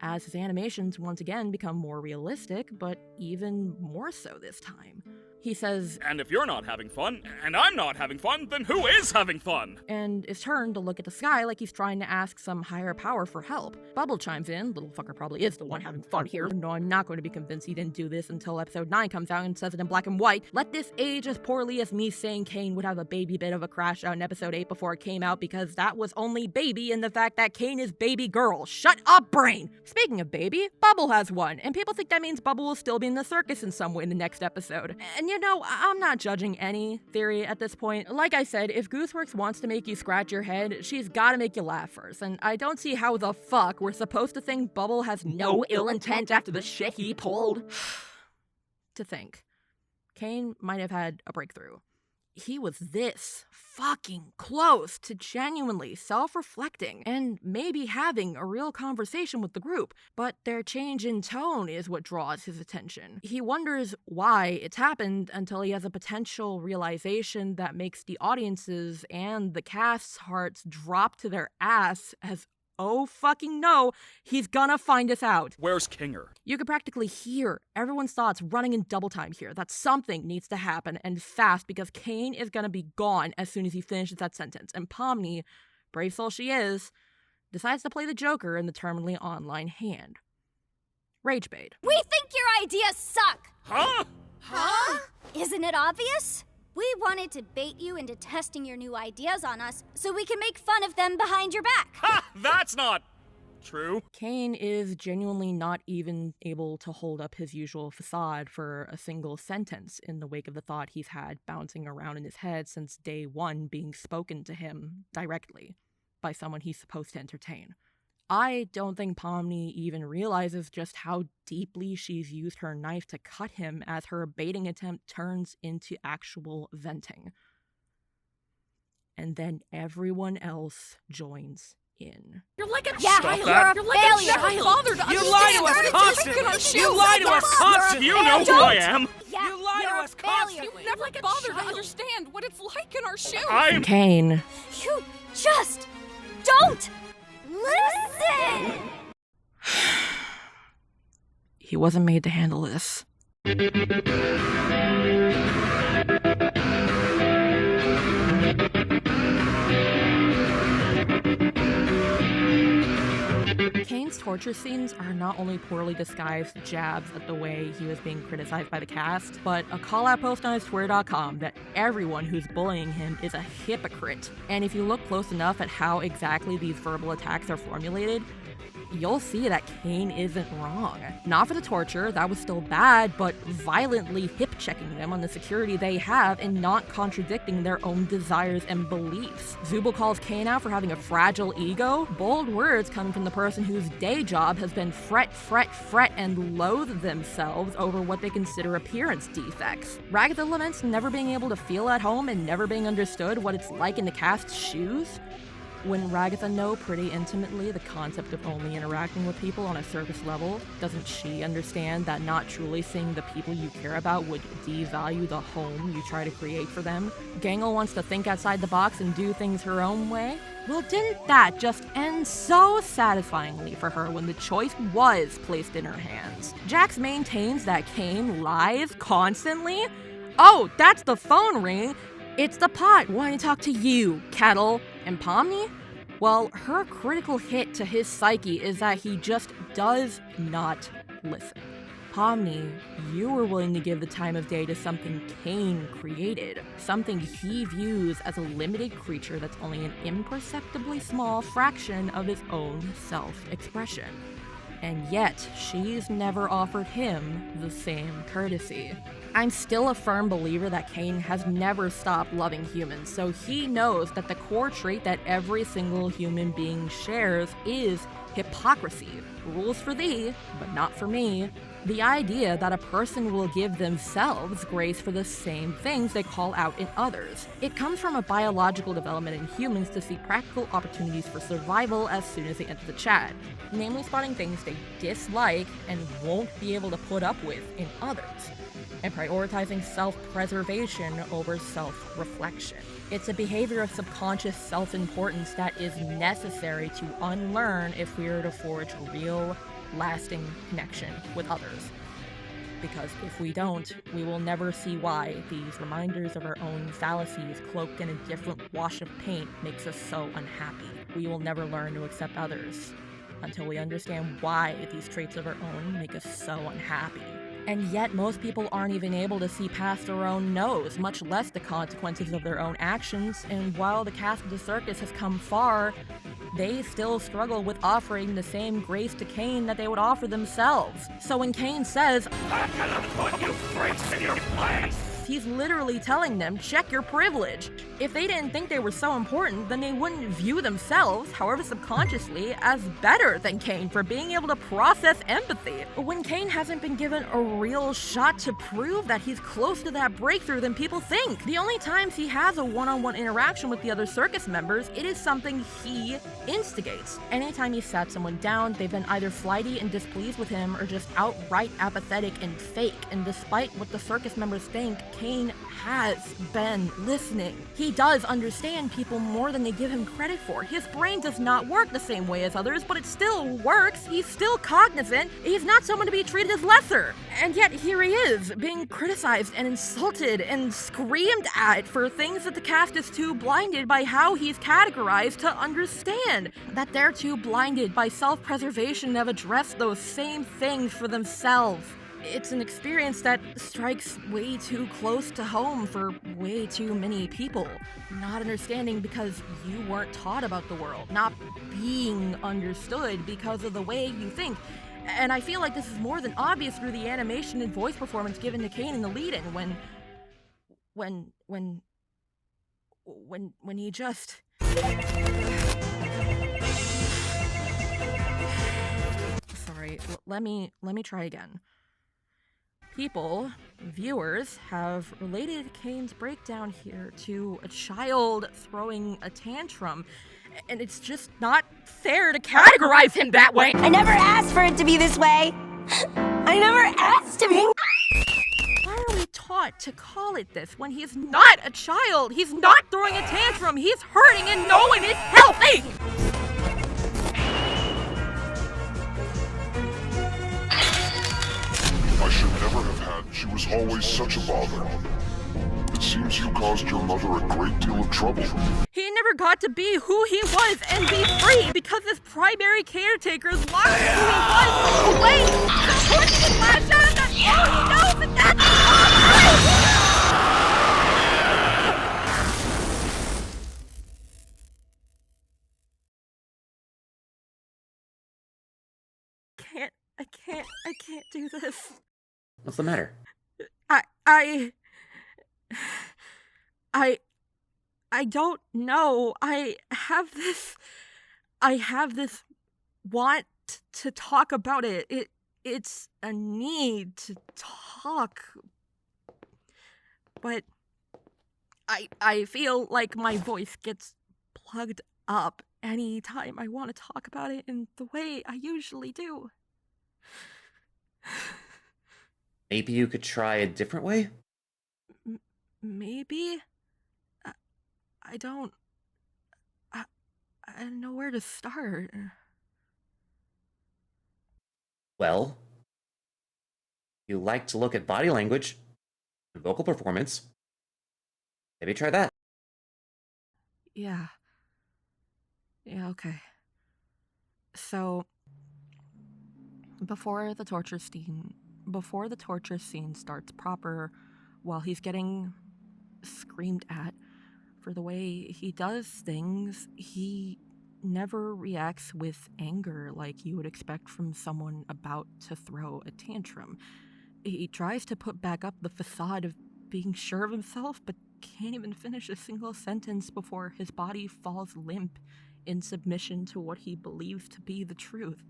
As his animations once again become more realistic, but even more so this time. He says, and if you're not having fun, and I'm not having fun, then who is having fun? And is turned to look at the sky like he's trying to ask some higher power for help. Bubble chimes in, little fucker probably is the one having fun here. No, I'm not going to be convinced he didn't do this until episode 9 comes out and says it in black and white. Let this age as poorly as me saying Caine would have a baby bit of a crash out in episode 8 before it came out, because that was only baby in the fact that Caine is baby girl. Shut up, brain! Speaking of baby, Bubble has one, and people think that means Bubble will still be in the circus in some way in the next episode. And you know, I'm not judging any theory at this point. Like I said, if Gooseworx wants to make you scratch your head, she's gotta make you laugh first, and I don't see how the fuck we're supposed to think Bubble has no ill intent after the shit he pulled. To think. Caine might have had a breakthrough. He was this fucking close to genuinely self-reflecting and maybe having a real conversation with the group, but their change in tone is what draws his attention. He wonders why it's happened until he has a potential realization that makes the audience's and the cast's hearts drop to their ass as, oh fucking no, he's gonna find us out. Where's Kinger? You could practically hear everyone's thoughts running in double time here, that something needs to happen and fast, because Caine is gonna be gone as soon as he finishes that sentence, and Pomni, brave soul she is, decides to play the Joker in the terminally online hand. Rage bait. We think your ideas suck! Huh? Huh? Isn't it obvious? We wanted to bait you into testing your new ideas on us so we can make fun of them behind your back. Ha! That's not true. Caine is genuinely not even able to hold up his usual facade for a single sentence in the wake of the thought he's had bouncing around in his head since day one being spoken to him directly by someone he's supposed to entertain. I don't think Pomni even realizes just how deeply she's used her knife to cut him as her baiting attempt turns into actual venting. And then everyone else joins in. You're like a Yeah, child. you're a like failure. a child. Bothered to You lie to us understand constantly. our shoes. You lie to us constantly. You know who I am. Yeah, You lie to you're us a failure. constantly. You never bothered to understand what it's like in our shoes. I'm Caine. You just don't listen! He wasn't made to handle this. Caine's torture scenes are not only poorly disguised jabs at the way he was being criticized by the cast, but a call-out post on his Twitter.com that everyone who's bullying him is a hypocrite. And if you look close enough at how exactly these verbal attacks are formulated, you'll see that Caine isn't wrong. Not for the torture, that was still bad, but violently hip-checking them on the security they have and not contradicting their own desires and beliefs. Zubul calls Caine out for having a fragile ego, bold words coming from the person whose day job has been fret, and loathe themselves over what they consider appearance defects. Ragatha laments never being able to feel at home and never being understood what it's like in the cast's shoes. When Ragatha know pretty intimately the concept of only interacting with people on a surface level, doesn't she understand that not truly seeing the people you care about would devalue the home you try to create for them? Gangle wants to think outside the box and do things her own way? Well, didn't that just end so satisfyingly for her when the choice was placed in her hands? Jax maintains that Caine lies constantly? Oh, that's the phone ringing. It's the pot wanting to talk to you, Kettle. And Pomni? Well, her critical hit to his psyche is that he just does not listen. Pomni, you were willing to give the time of day to something Caine created, something he views as a limited creature that's only an imperceptibly small fraction of his own self-expression. And yet, she's never offered him the same courtesy. I'm still a firm believer that Caine has never stopped loving humans, so he knows that the core trait that every single human being shares is hypocrisy. Rules for thee, but not for me. The idea that a person will give themselves grace for the same things they call out in others. It comes from a biological development in humans to seek practical opportunities for survival as soon as they enter the chat, namely spotting things they dislike and won't be able to put up with in others, and prioritizing self-preservation over self-reflection. It's a behavior of subconscious self-importance that is necessary to unlearn if we are to forge real, lasting connection with others. Because if we don't, we will never see why these reminders of our own fallacies cloaked in a different wash of paint makes us so unhappy. We will never learn to accept others until we understand why these traits of our own make us so unhappy. And yet most people aren't even able to see past their own nose, much less the consequences of their own actions, and while the cast of the circus has come far, they still struggle with offering the same grace to Caine that they would offer themselves. So when Caine says, "I'm gonna put you freaks in your place," he's literally telling them, check your privilege. If they didn't think they were so important, then they wouldn't view themselves, however subconsciously, as better than Caine for being able to process empathy. But when Caine hasn't been given a real shot to prove that he's close to that breakthrough than people think. The only times he has a one-on-one interaction with the other circus members, it is something he instigates. Anytime he sat someone down, they've been either flighty and displeased with him or just outright apathetic and fake. And despite what the circus members think, Caine has been listening. He does understand people more than they give him credit for. His brain does not work the same way as others, but it still works. He's still cognizant. He's not someone to be treated as lesser. And yet here he is, being criticized and insulted and screamed at for things that the cast is too blinded by how he's categorized to understand. That they're too blinded by self-preservation and have addressed those same things for themselves. It's an experience that strikes way too close to home for way too many people. Not understanding because you weren't taught about the world. Not being understood because of the way you think. And I feel like this is more than obvious through the animation and voice performance given to Caine in the lead-in when he just... Sorry, let me try again. People, viewers, have related Caine's breakdown here to a child throwing a tantrum, and it's just not fair to categorize him that way. I never asked for it to be this way. I never asked to be. Why are we taught to call it this when he's not a child? He's not throwing a tantrum. He's hurting and no one is helping. I should never have had. She was always such a bother. It seems you caused your mother a great deal of trouble. He never never got to be who he was and be free because his primary caretakers locked who he was away. So when he lash out that all he knows is that's I can't do this. What's the matter? I don't know. I have this want to talk about it. It's a need to talk. But I feel like my voice gets plugged up anytime I want to talk about it in the way I usually do. Maybe you could try a different way? Maybe? I don't know where to start. Well, you like to look at body language and vocal performance. Maybe try that. Yeah, okay. So, before the torture scene starts proper, while he's getting screamed at for the way he does things, he never reacts with anger like you would expect from someone about to throw a tantrum. He tries to put back up the facade of being sure of himself, but can't even finish a single sentence before his body falls limp in submission to what he believes to be the truth.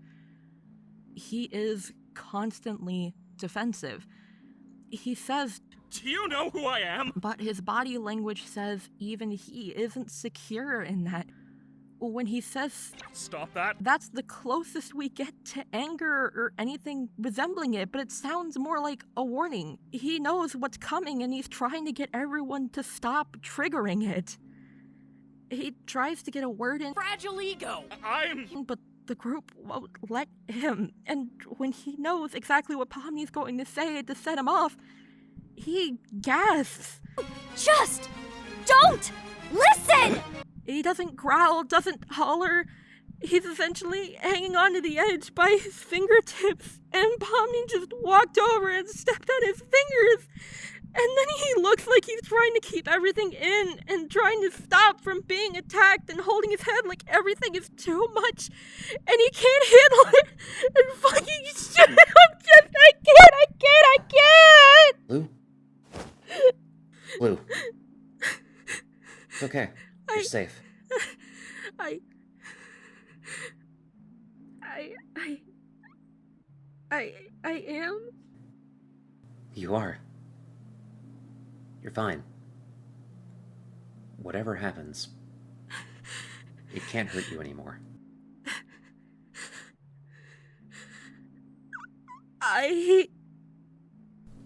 He is constantly defensive. He says, "Do you know who I am?" But his body language says even he isn't secure in that. When he says, "Stop that," that's the closest we get to anger or anything resembling it, but it sounds more like a warning. He knows what's coming and he's trying to get everyone to stop triggering it. He tries to get a word in. Fragile ego! But the group won't let him, and when he knows exactly what Pomni's going to say to set him off, he gasps. Just don't listen! He doesn't growl, doesn't holler. He's essentially hanging onto the edge by his fingertips, and Pomni just walked over and stepped on his fingers. And then he looks like he's trying to keep everything in and trying to stop from being attacked and holding his head like everything is too much and he can't handle it and fucking shit. I can't. Blue. It's okay. You're safe. I am? You are. You're fine. Whatever happens, it can't hurt you anymore.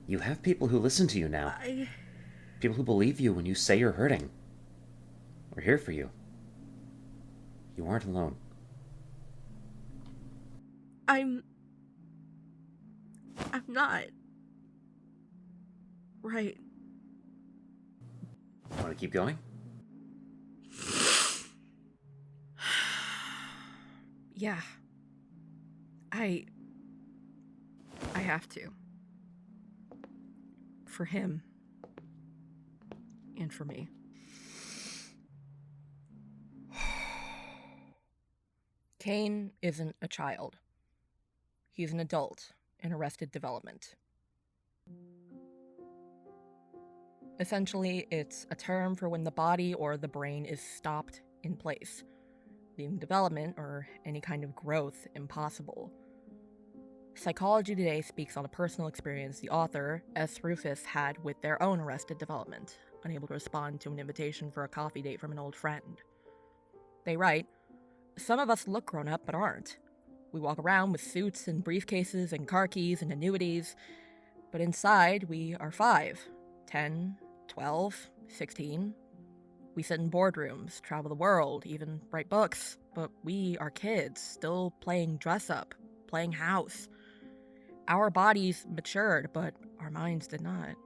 You have people who listen to you now. People who believe you when you say you're hurting. We're here for you. You aren't alone. I'm not. Right. Want to keep going? Yeah. I have to. For him. And for me. Caine isn't a child. He's an adult in arrested development. Essentially, it's a term for when the body or the brain is stopped in place, leaving development or any kind of growth impossible. Psychology Today speaks on a personal experience the author, S. Rufus, had with their own arrested development, unable to respond to an invitation for a coffee date from an old friend. They write, "Some of us look grown up but aren't. We walk around with suits and briefcases and car keys and annuities, but inside we are 5, 10, 12, 16. We sit in boardrooms, travel the world, even write books, but we are kids, still playing dress up, playing house. Our bodies matured, but our minds did not.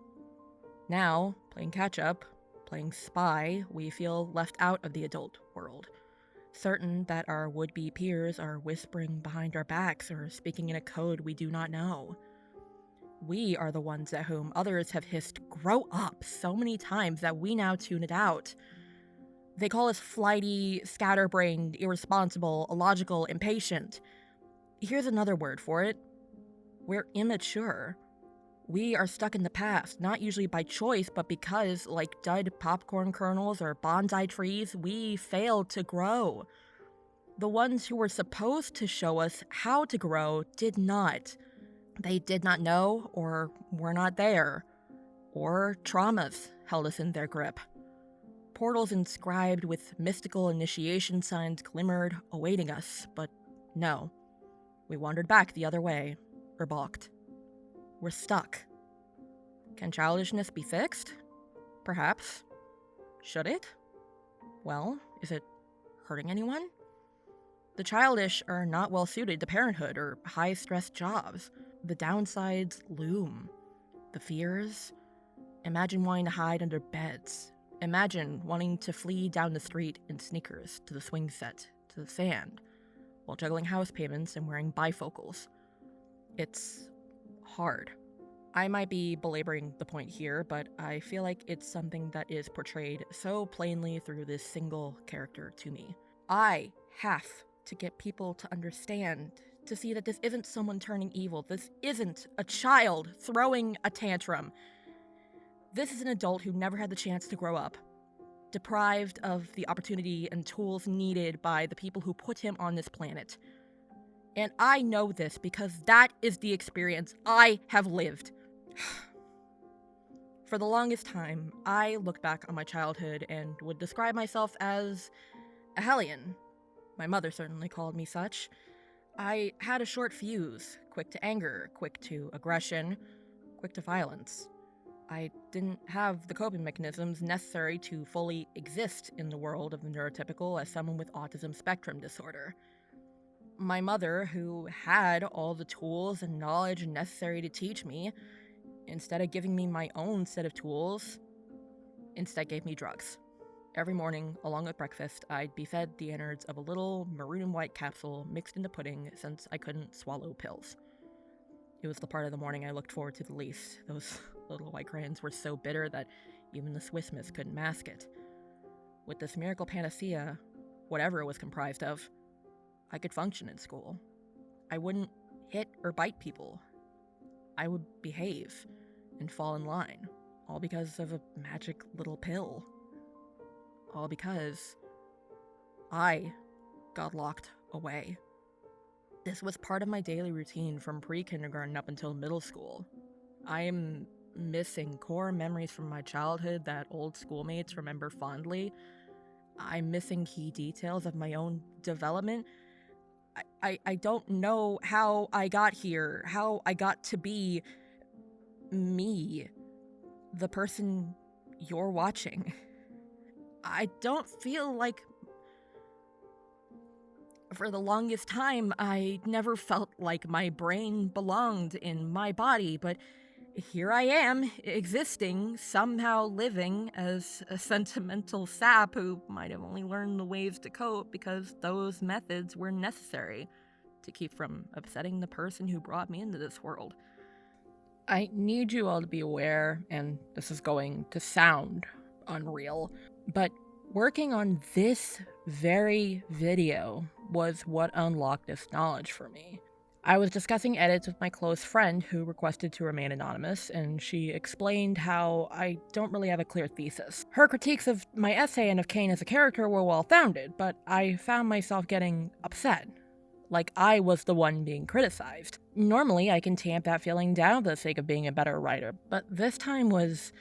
Now, playing catch up, Playing spy, we feel left out of the adult world, certain that our would-be peers are whispering behind our backs or speaking in a code we do not know. We are the ones at whom others have hissed, "Grow up," so many times that we now tune it out. They call us flighty, scatterbrained, irresponsible, illogical, impatient. Here's another word for it. We're immature. We are stuck in the past, not usually by choice, but because, like dud popcorn kernels or bonsai trees, we failed to grow. The ones who were supposed to show us how to grow did not. They did not know, or were not there. Or traumas held us in their grip. Portals inscribed with mystical initiation signs glimmered, awaiting us, but no. We wandered back the other way, or balked. We're stuck. Can childishness be fixed? Perhaps. Should it? Well, is it hurting anyone? The childish are not well suited to parenthood or high-stress jobs. The downsides loom. The fears? Imagine wanting to hide under beds. Imagine wanting to flee down the street in sneakers to the swing set, to the sand, while juggling house payments and wearing bifocals. It's hard. I might be belaboring the point here, but I feel like it's something that is portrayed so plainly through this single character to me. I have to get people to understand, to see that this isn't someone turning evil. This isn't a child throwing a tantrum. This is an adult who never had the chance to grow up, deprived of the opportunity and tools needed by the people who put him on this planet. And I know this because that is the experience I have lived. For the longest time, I looked back on my childhood and would describe myself as a hellion. My mother certainly called me such. I had a short fuse, quick to anger, quick to aggression, quick to violence. I didn't have the coping mechanisms necessary to fully exist in the world of the neurotypical as someone with autism spectrum disorder. My mother, who had all the tools and knowledge necessary to teach me, instead of giving me my own set of tools, instead gave me drugs. Every morning, along with breakfast, I'd be fed the innards of a little maroon and white capsule mixed into pudding since I couldn't swallow pills. It was the part of the morning I looked forward to the least. Those little white crayons were so bitter that even the Swiss Miss couldn't mask it. With this miracle panacea, whatever it was comprised of, I could function in school. I wouldn't hit or bite people. I would behave and fall in line, all because of a magic little pill. All because I got locked away. This was part of my daily routine from pre-kindergarten up until middle school. I am missing core memories from my childhood that old schoolmates remember fondly. I'm missing key details of my own development. I don't know how I got here, how I got to be me, the person you're watching. I don't feel like... For the longest time, I never felt like my brain belonged in my body, but here I am, existing, somehow living as a sentimental sap who might have only learned the ways to cope because those methods were necessary to keep from upsetting the person who brought me into this world. I need you all to be aware, and this is going to sound unreal, but working on this very video was what unlocked this knowledge for me. I was discussing edits with my close friend who requested to remain anonymous, and she explained how I don't really have a clear thesis. Her critiques of my essay and of Caine as a character were well-founded, but I found myself getting upset. Like I was the one being criticized. Normally, I can tamp that feeling down for the sake of being a better writer, but this time was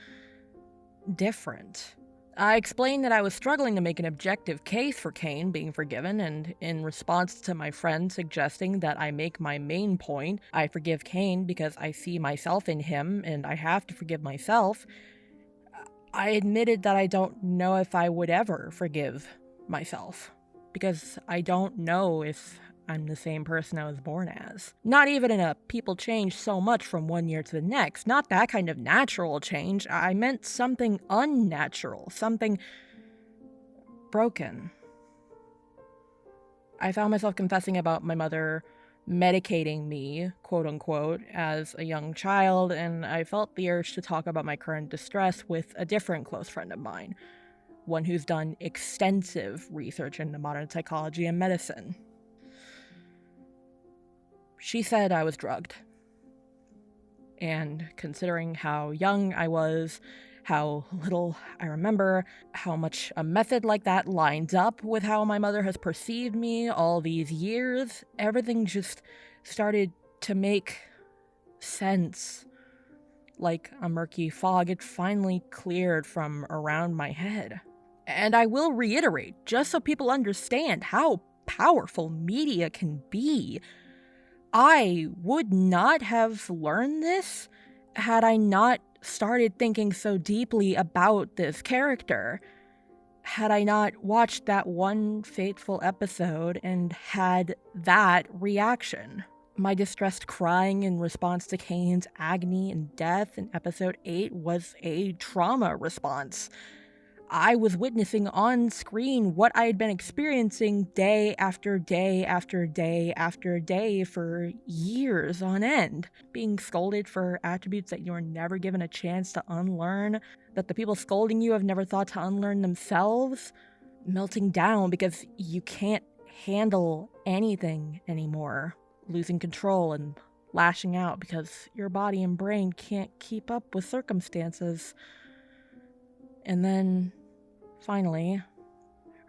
different. I explained that I was struggling to make an objective case for Caine being forgiven, and in response to my friend suggesting that I make my main point, I forgive Caine because I see myself in him and I have to forgive myself, I admitted that I don't know if I would ever forgive myself, because I don't know if I'm the same person I was born as. Not even in a people change so much from one year to the next. Not that kind of natural change. I meant something unnatural, something broken. I found myself confessing about my mother medicating me, quote unquote, as a young child, and I felt the urge to talk about my current distress with a different close friend of mine, one who's done extensive research into modern psychology and medicine. She said I was drugged. And considering how young I was, how little I remember, how much a method like that lines up with how my mother has perceived me all these years, everything just started to make sense. Like a murky fog, it finally cleared from around my head. And I will reiterate, just so people understand how powerful media can be, I would not have learned this had I not started thinking so deeply about this character, had I not watched that one fateful episode and had that reaction. My distressed crying in response to Caine's agony and death in episode 8 was a trauma response. I was witnessing on screen what I had been experiencing day after day after day after day for years on end. Being scolded for attributes that you were never given a chance to unlearn, that the people scolding you have never thought to unlearn themselves. Melting down because you can't handle anything anymore. Losing control and lashing out because your body and brain can't keep up with circumstances. And then, finally,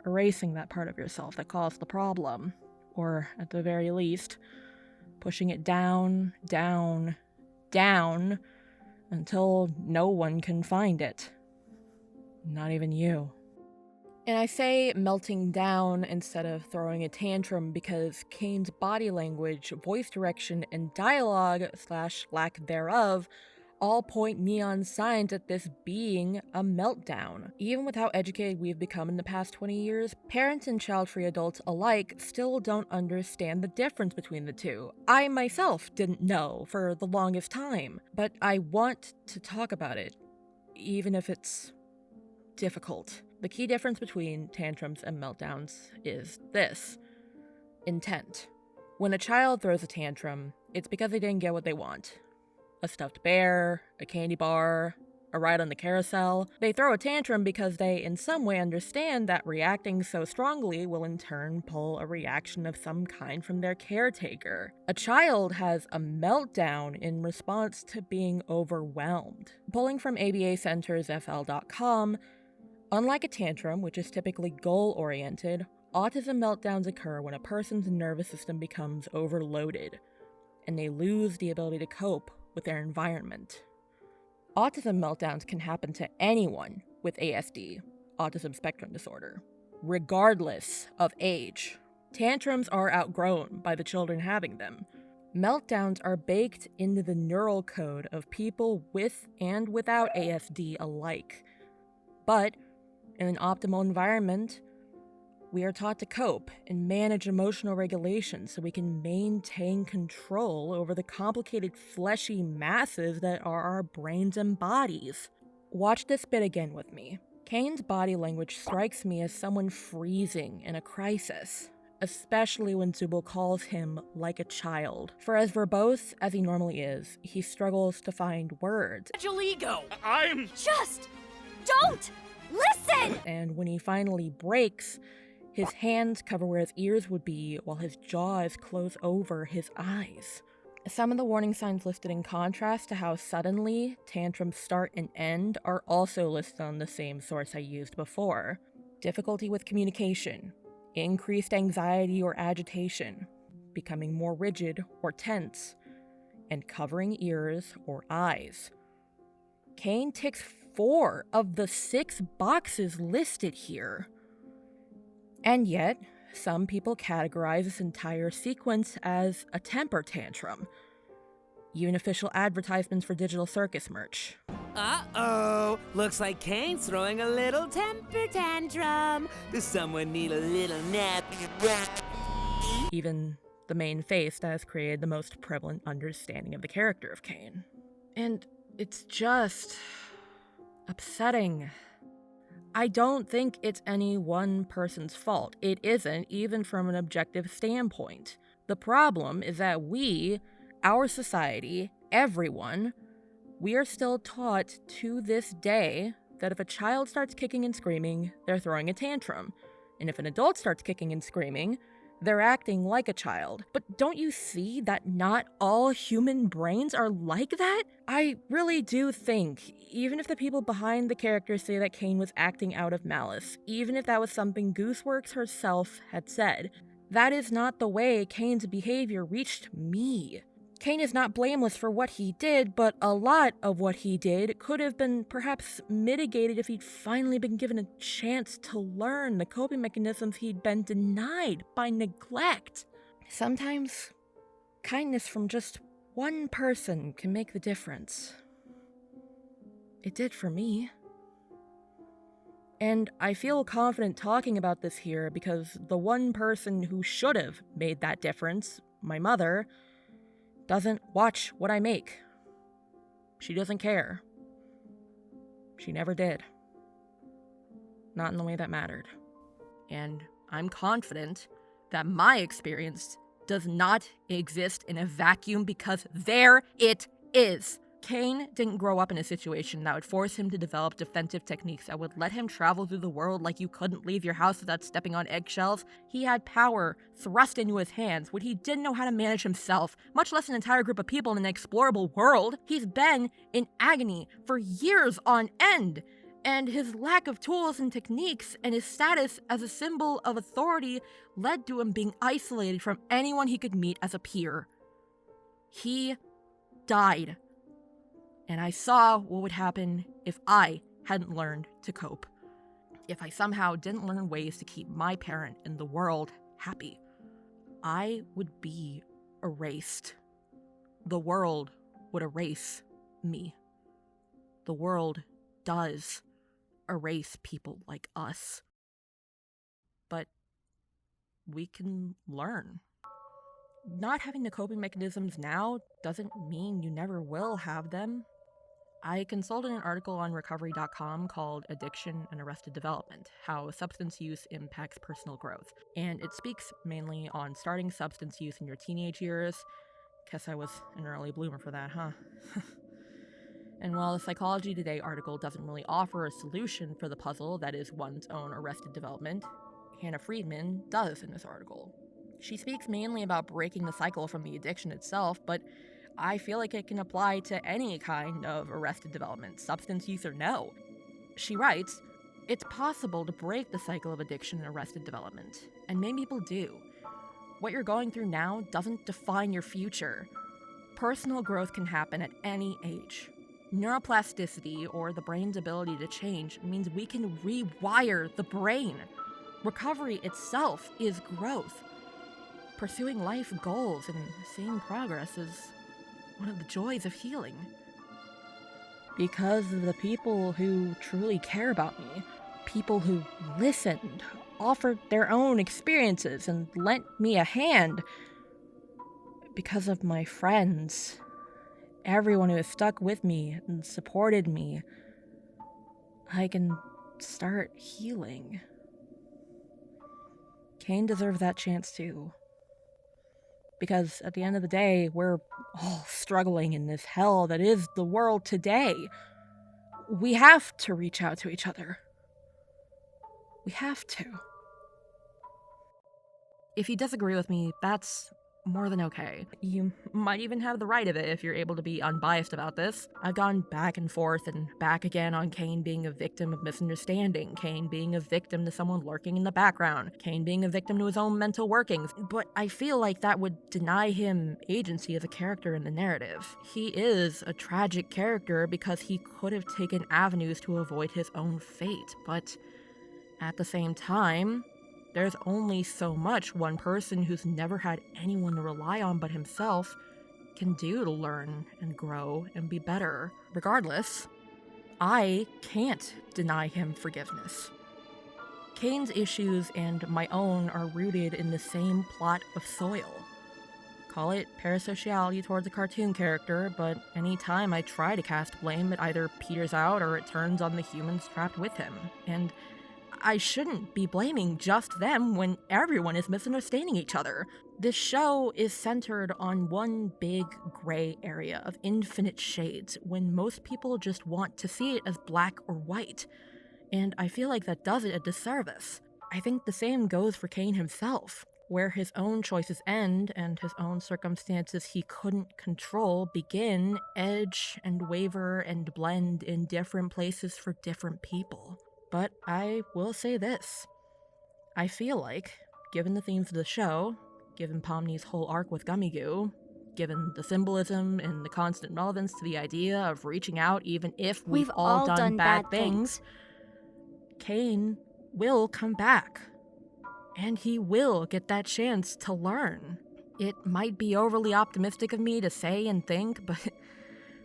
erasing that part of yourself that caused the problem. Or, at the very least, pushing it down, down, down, until no one can find it. Not even you. And I say melting down instead of throwing a tantrum because Caine's body language, voice direction, and dialogue / lack thereof all point neon signs at this being a meltdown. Even with how educated we've become in the past 20 years, parents and child-free adults alike still don't understand the difference between the two. I myself didn't know for the longest time, but I want to talk about it, even if it's difficult. The key difference between tantrums and meltdowns is this: intent. When a child throws a tantrum, it's because they didn't get what they want. A stuffed bear, a candy bar, a ride on the carousel. They throw a tantrum because they in some way understand that reacting so strongly will in turn pull a reaction of some kind from their caretaker. A child has a meltdown in response to being overwhelmed. Pulling from ABAcentersFL.com, unlike a tantrum, which is typically goal-oriented, autism meltdowns occur when a person's nervous system becomes overloaded, and they lose the ability to cope with their environment. Autism meltdowns can happen to anyone with ASD, autism spectrum disorder, regardless of age. Tantrums are outgrown by the children having them. Meltdowns are baked into the neural code of people with and without ASD alike. But in an optimal environment, we are taught to cope and manage emotional regulation so we can maintain control over the complicated fleshy masses that are our brains and bodies. Watch this bit again with me. Caine's body language strikes me as someone freezing in a crisis, especially when Zubul calls him like a child. For as verbose as he normally is, he struggles to find words. Ego. Just don't listen! And when he finally breaks, his hands cover where his ears would be, while his jaw is closed over his eyes. Some of the warning signs listed in contrast to how suddenly tantrums start and end are also listed on the same source I used before. Difficulty with communication, increased anxiety or agitation, becoming more rigid or tense, and covering ears or eyes. Caine ticks 4 of the 6 boxes listed here. And yet, some people categorize this entire sequence as a temper tantrum. Even official advertisements for Digital Circus merch. Uh-oh, looks like Caine's throwing a little temper tantrum. Does someone need a little nap? Even the main face that has created the most prevalent understanding of the character of Caine. And it's just upsetting. I don't think it's any one person's fault. It isn't, even from an objective standpoint. The problem is that we, our society, everyone, we are still taught to this day that if a child starts kicking and screaming, they're throwing a tantrum. And if an adult starts kicking and screaming, they're acting like a child. But don't you see that not all human brains are like that? I really do think, even if the people behind the character say that Caine was acting out of malice, even if that was something Gooseworx herself had said, that is not the way Caine's behavior reached me. Caine is not blameless for what he did, but a lot of what he did could have been perhaps mitigated if he'd finally been given a chance to learn the coping mechanisms he'd been denied by neglect. Sometimes, kindness from just one person can make the difference. It did for me. And I feel confident talking about this here because the one person who should have made that difference, my mother, doesn't watch what I make. She doesn't care. She never did. Not in the way that mattered. And I'm confident that my experience does not exist in a vacuum because there it is. Caine didn't grow up in a situation that would force him to develop defensive techniques that would let him travel through the world like you couldn't leave your house without stepping on eggshells. He had power thrust into his hands when he didn't know how to manage himself, much less an entire group of people in an explorable world. He's been in agony for years on end, and his lack of tools and techniques and his status as a symbol of authority led to him being isolated from anyone he could meet as a peer. He died. And I saw what would happen if I hadn't learned to cope. If I somehow didn't learn ways to keep my parent and the world happy, I would be erased. The world would erase me. The world does erase people like us. But we can learn. Not having the coping mechanisms now doesn't mean you never will have them. I consulted an article on recovery.com called Addiction and Arrested Development, How Substance Use Impacts Personal Growth, and it speaks mainly on starting substance use in your teenage years. Guess I was an early bloomer for that, huh? And while the Psychology Today article doesn't really offer a solution for the puzzle that is one's own arrested development, Hannah Friedman does in this article. She speaks mainly about breaking the cycle from the addiction itself, but I feel like it can apply to any kind of arrested development, substance use or no. She writes, "It's possible to break the cycle of addiction and arrested development, and many people do. What you're going through now doesn't define your future. Personal growth can happen at any age. Neuroplasticity, or the brain's ability to change, means we can rewire the brain. Recovery itself is growth. Pursuing life goals and seeing progress is one of the joys of healing. Because of the people who truly care about me, people who listened, offered their own experiences, and lent me a hand. Because of my friends, everyone who has stuck with me and supported me, I can start healing. Caine deserves that chance too. Because at the end of the day, we're all struggling in this hell that is the world today. We have to reach out to each other. We have to. If you disagree with me, that's more than okay. You might even have the right of it if you're able to be unbiased about this. I've gone back and forth and back again on Caine being a victim of misunderstanding, Caine being a victim to someone lurking in the background, Caine being a victim to his own mental workings, but I feel like that would deny him agency as a character in the narrative. He is a tragic character because he could have taken avenues to avoid his own fate, but at the same time, there's only so much one person who's never had anyone to rely on but himself can do to learn and grow and be better. Regardless, I can't deny him forgiveness. Caine's issues and my own are rooted in the same plot of soil. Call it parasociality towards a cartoon character, but any time I try to cast blame, it either peters out or it turns on the humans trapped with him. And I shouldn't be blaming just them when everyone is misunderstanding each other. This show is centered on one big gray area of infinite shades when most people just want to see it as black or white. And I feel like that does it a disservice. I think the same goes for Caine himself, where his own choices end and his own circumstances he couldn't control begin, edge and waver and blend in different places for different people. But I will say this. I feel like, given the themes of the show, given Pomni's whole arc with Gummy Goo, given the symbolism and the constant relevance to the idea of reaching out even if we've all done bad things, Caine will come back. And he will get that chance to learn. It might be overly optimistic of me to say and think, but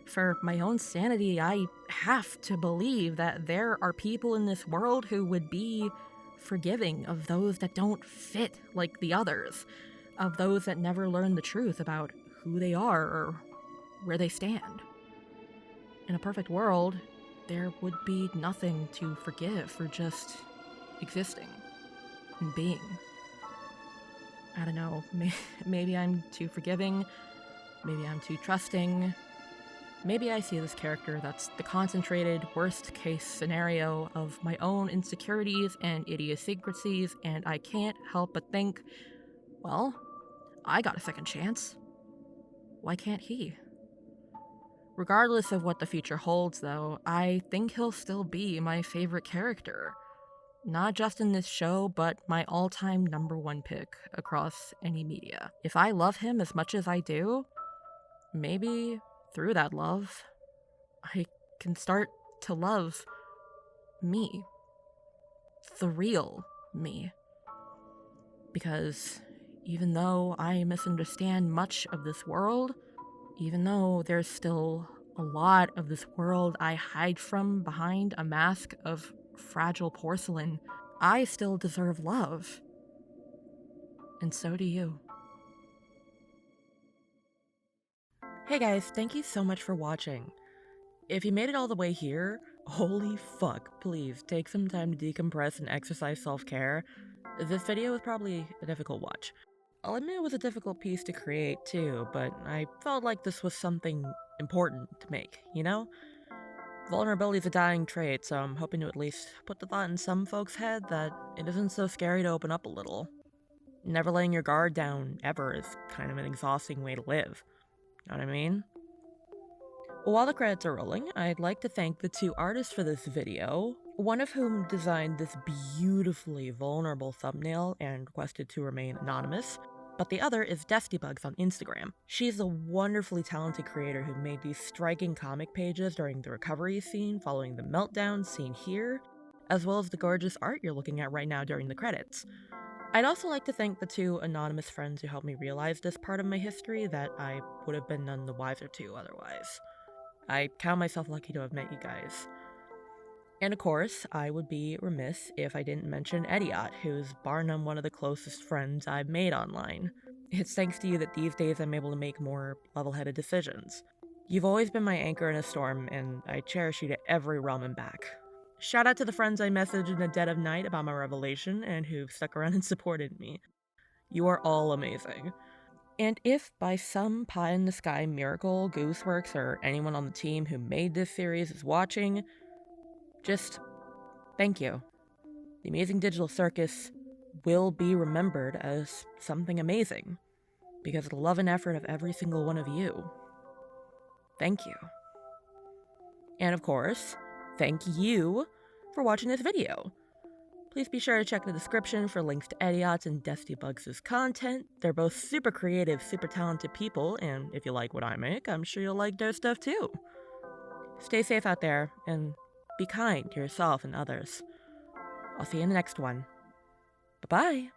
for my own sanity, I have to believe that there are people in this world who would be forgiving of those that don't fit like the others, of those that never learn the truth about who they are or where they stand. In a perfect world, there would be nothing to forgive for just existing and being. I don't know, maybe I'm too forgiving, maybe I'm too trusting, maybe I see this character that's the concentrated worst-case scenario of my own insecurities and idiosyncrasies, and I can't help but think, well, I got a second chance. Why can't he? Regardless of what the future holds, though, I think he'll still be my favorite character. Not just in this show, but my all-time #1 pick across any media. If I love him as much as I do, maybe through that love, I can start to love me. The real me. Because even though I misunderstand much of this world, even though there's still a lot of this world I hide from behind a mask of fragile porcelain, I still deserve love. And so do you. Hey guys, thank you so much for watching. If you made it all the way here, holy fuck, please take some time to decompress and exercise self-care. This video was probably a difficult watch. I'll admit it was a difficult piece to create too, but I felt like this was something important to make, you know? Vulnerability is a dying trait, so I'm hoping to at least put the thought in some folks' head that it isn't so scary to open up a little. Never laying your guard down, ever, is kind of an exhausting way to live. Know what I mean? While the credits are rolling, I'd like to thank the two artists for this video, one of whom designed this beautifully vulnerable thumbnail and requested to remain anonymous, but the other is Destybugs on Instagram. She's a wonderfully talented creator who made these striking comic pages during the recovery scene following the meltdown seen here, as well as the gorgeous art you're looking at right now during the credits. I'd also like to thank the two anonymous friends who helped me realize this part of my history that I would have been none the wiser to otherwise. I count myself lucky to have met you guys. And of course, I would be remiss if I didn't mention Ediot, who's bar none one of the closest friends I've made online. It's thanks to you that these days I'm able to make more level-headed decisions. You've always been my anchor in a storm, and I cherish you to every realm and back. Shout out to the friends I messaged in the dead of night about my revelation, and who've stuck around and supported me. You are all amazing. And if by some pie-in-the-sky miracle, Gooseworx or anyone on the team who made this series is watching, just thank you. The Amazing Digital Circus will be remembered as something amazing because of the love and effort of every single one of you. Thank you. And of course, thank you for watching this video. Please be sure to check the description for links to Ediot's and Destybugs' content. They're both super creative, super talented people, and if you like what I make, I'm sure you'll like their stuff too. Stay safe out there, and be kind to yourself and others. I'll see you in the next one. Bye-bye!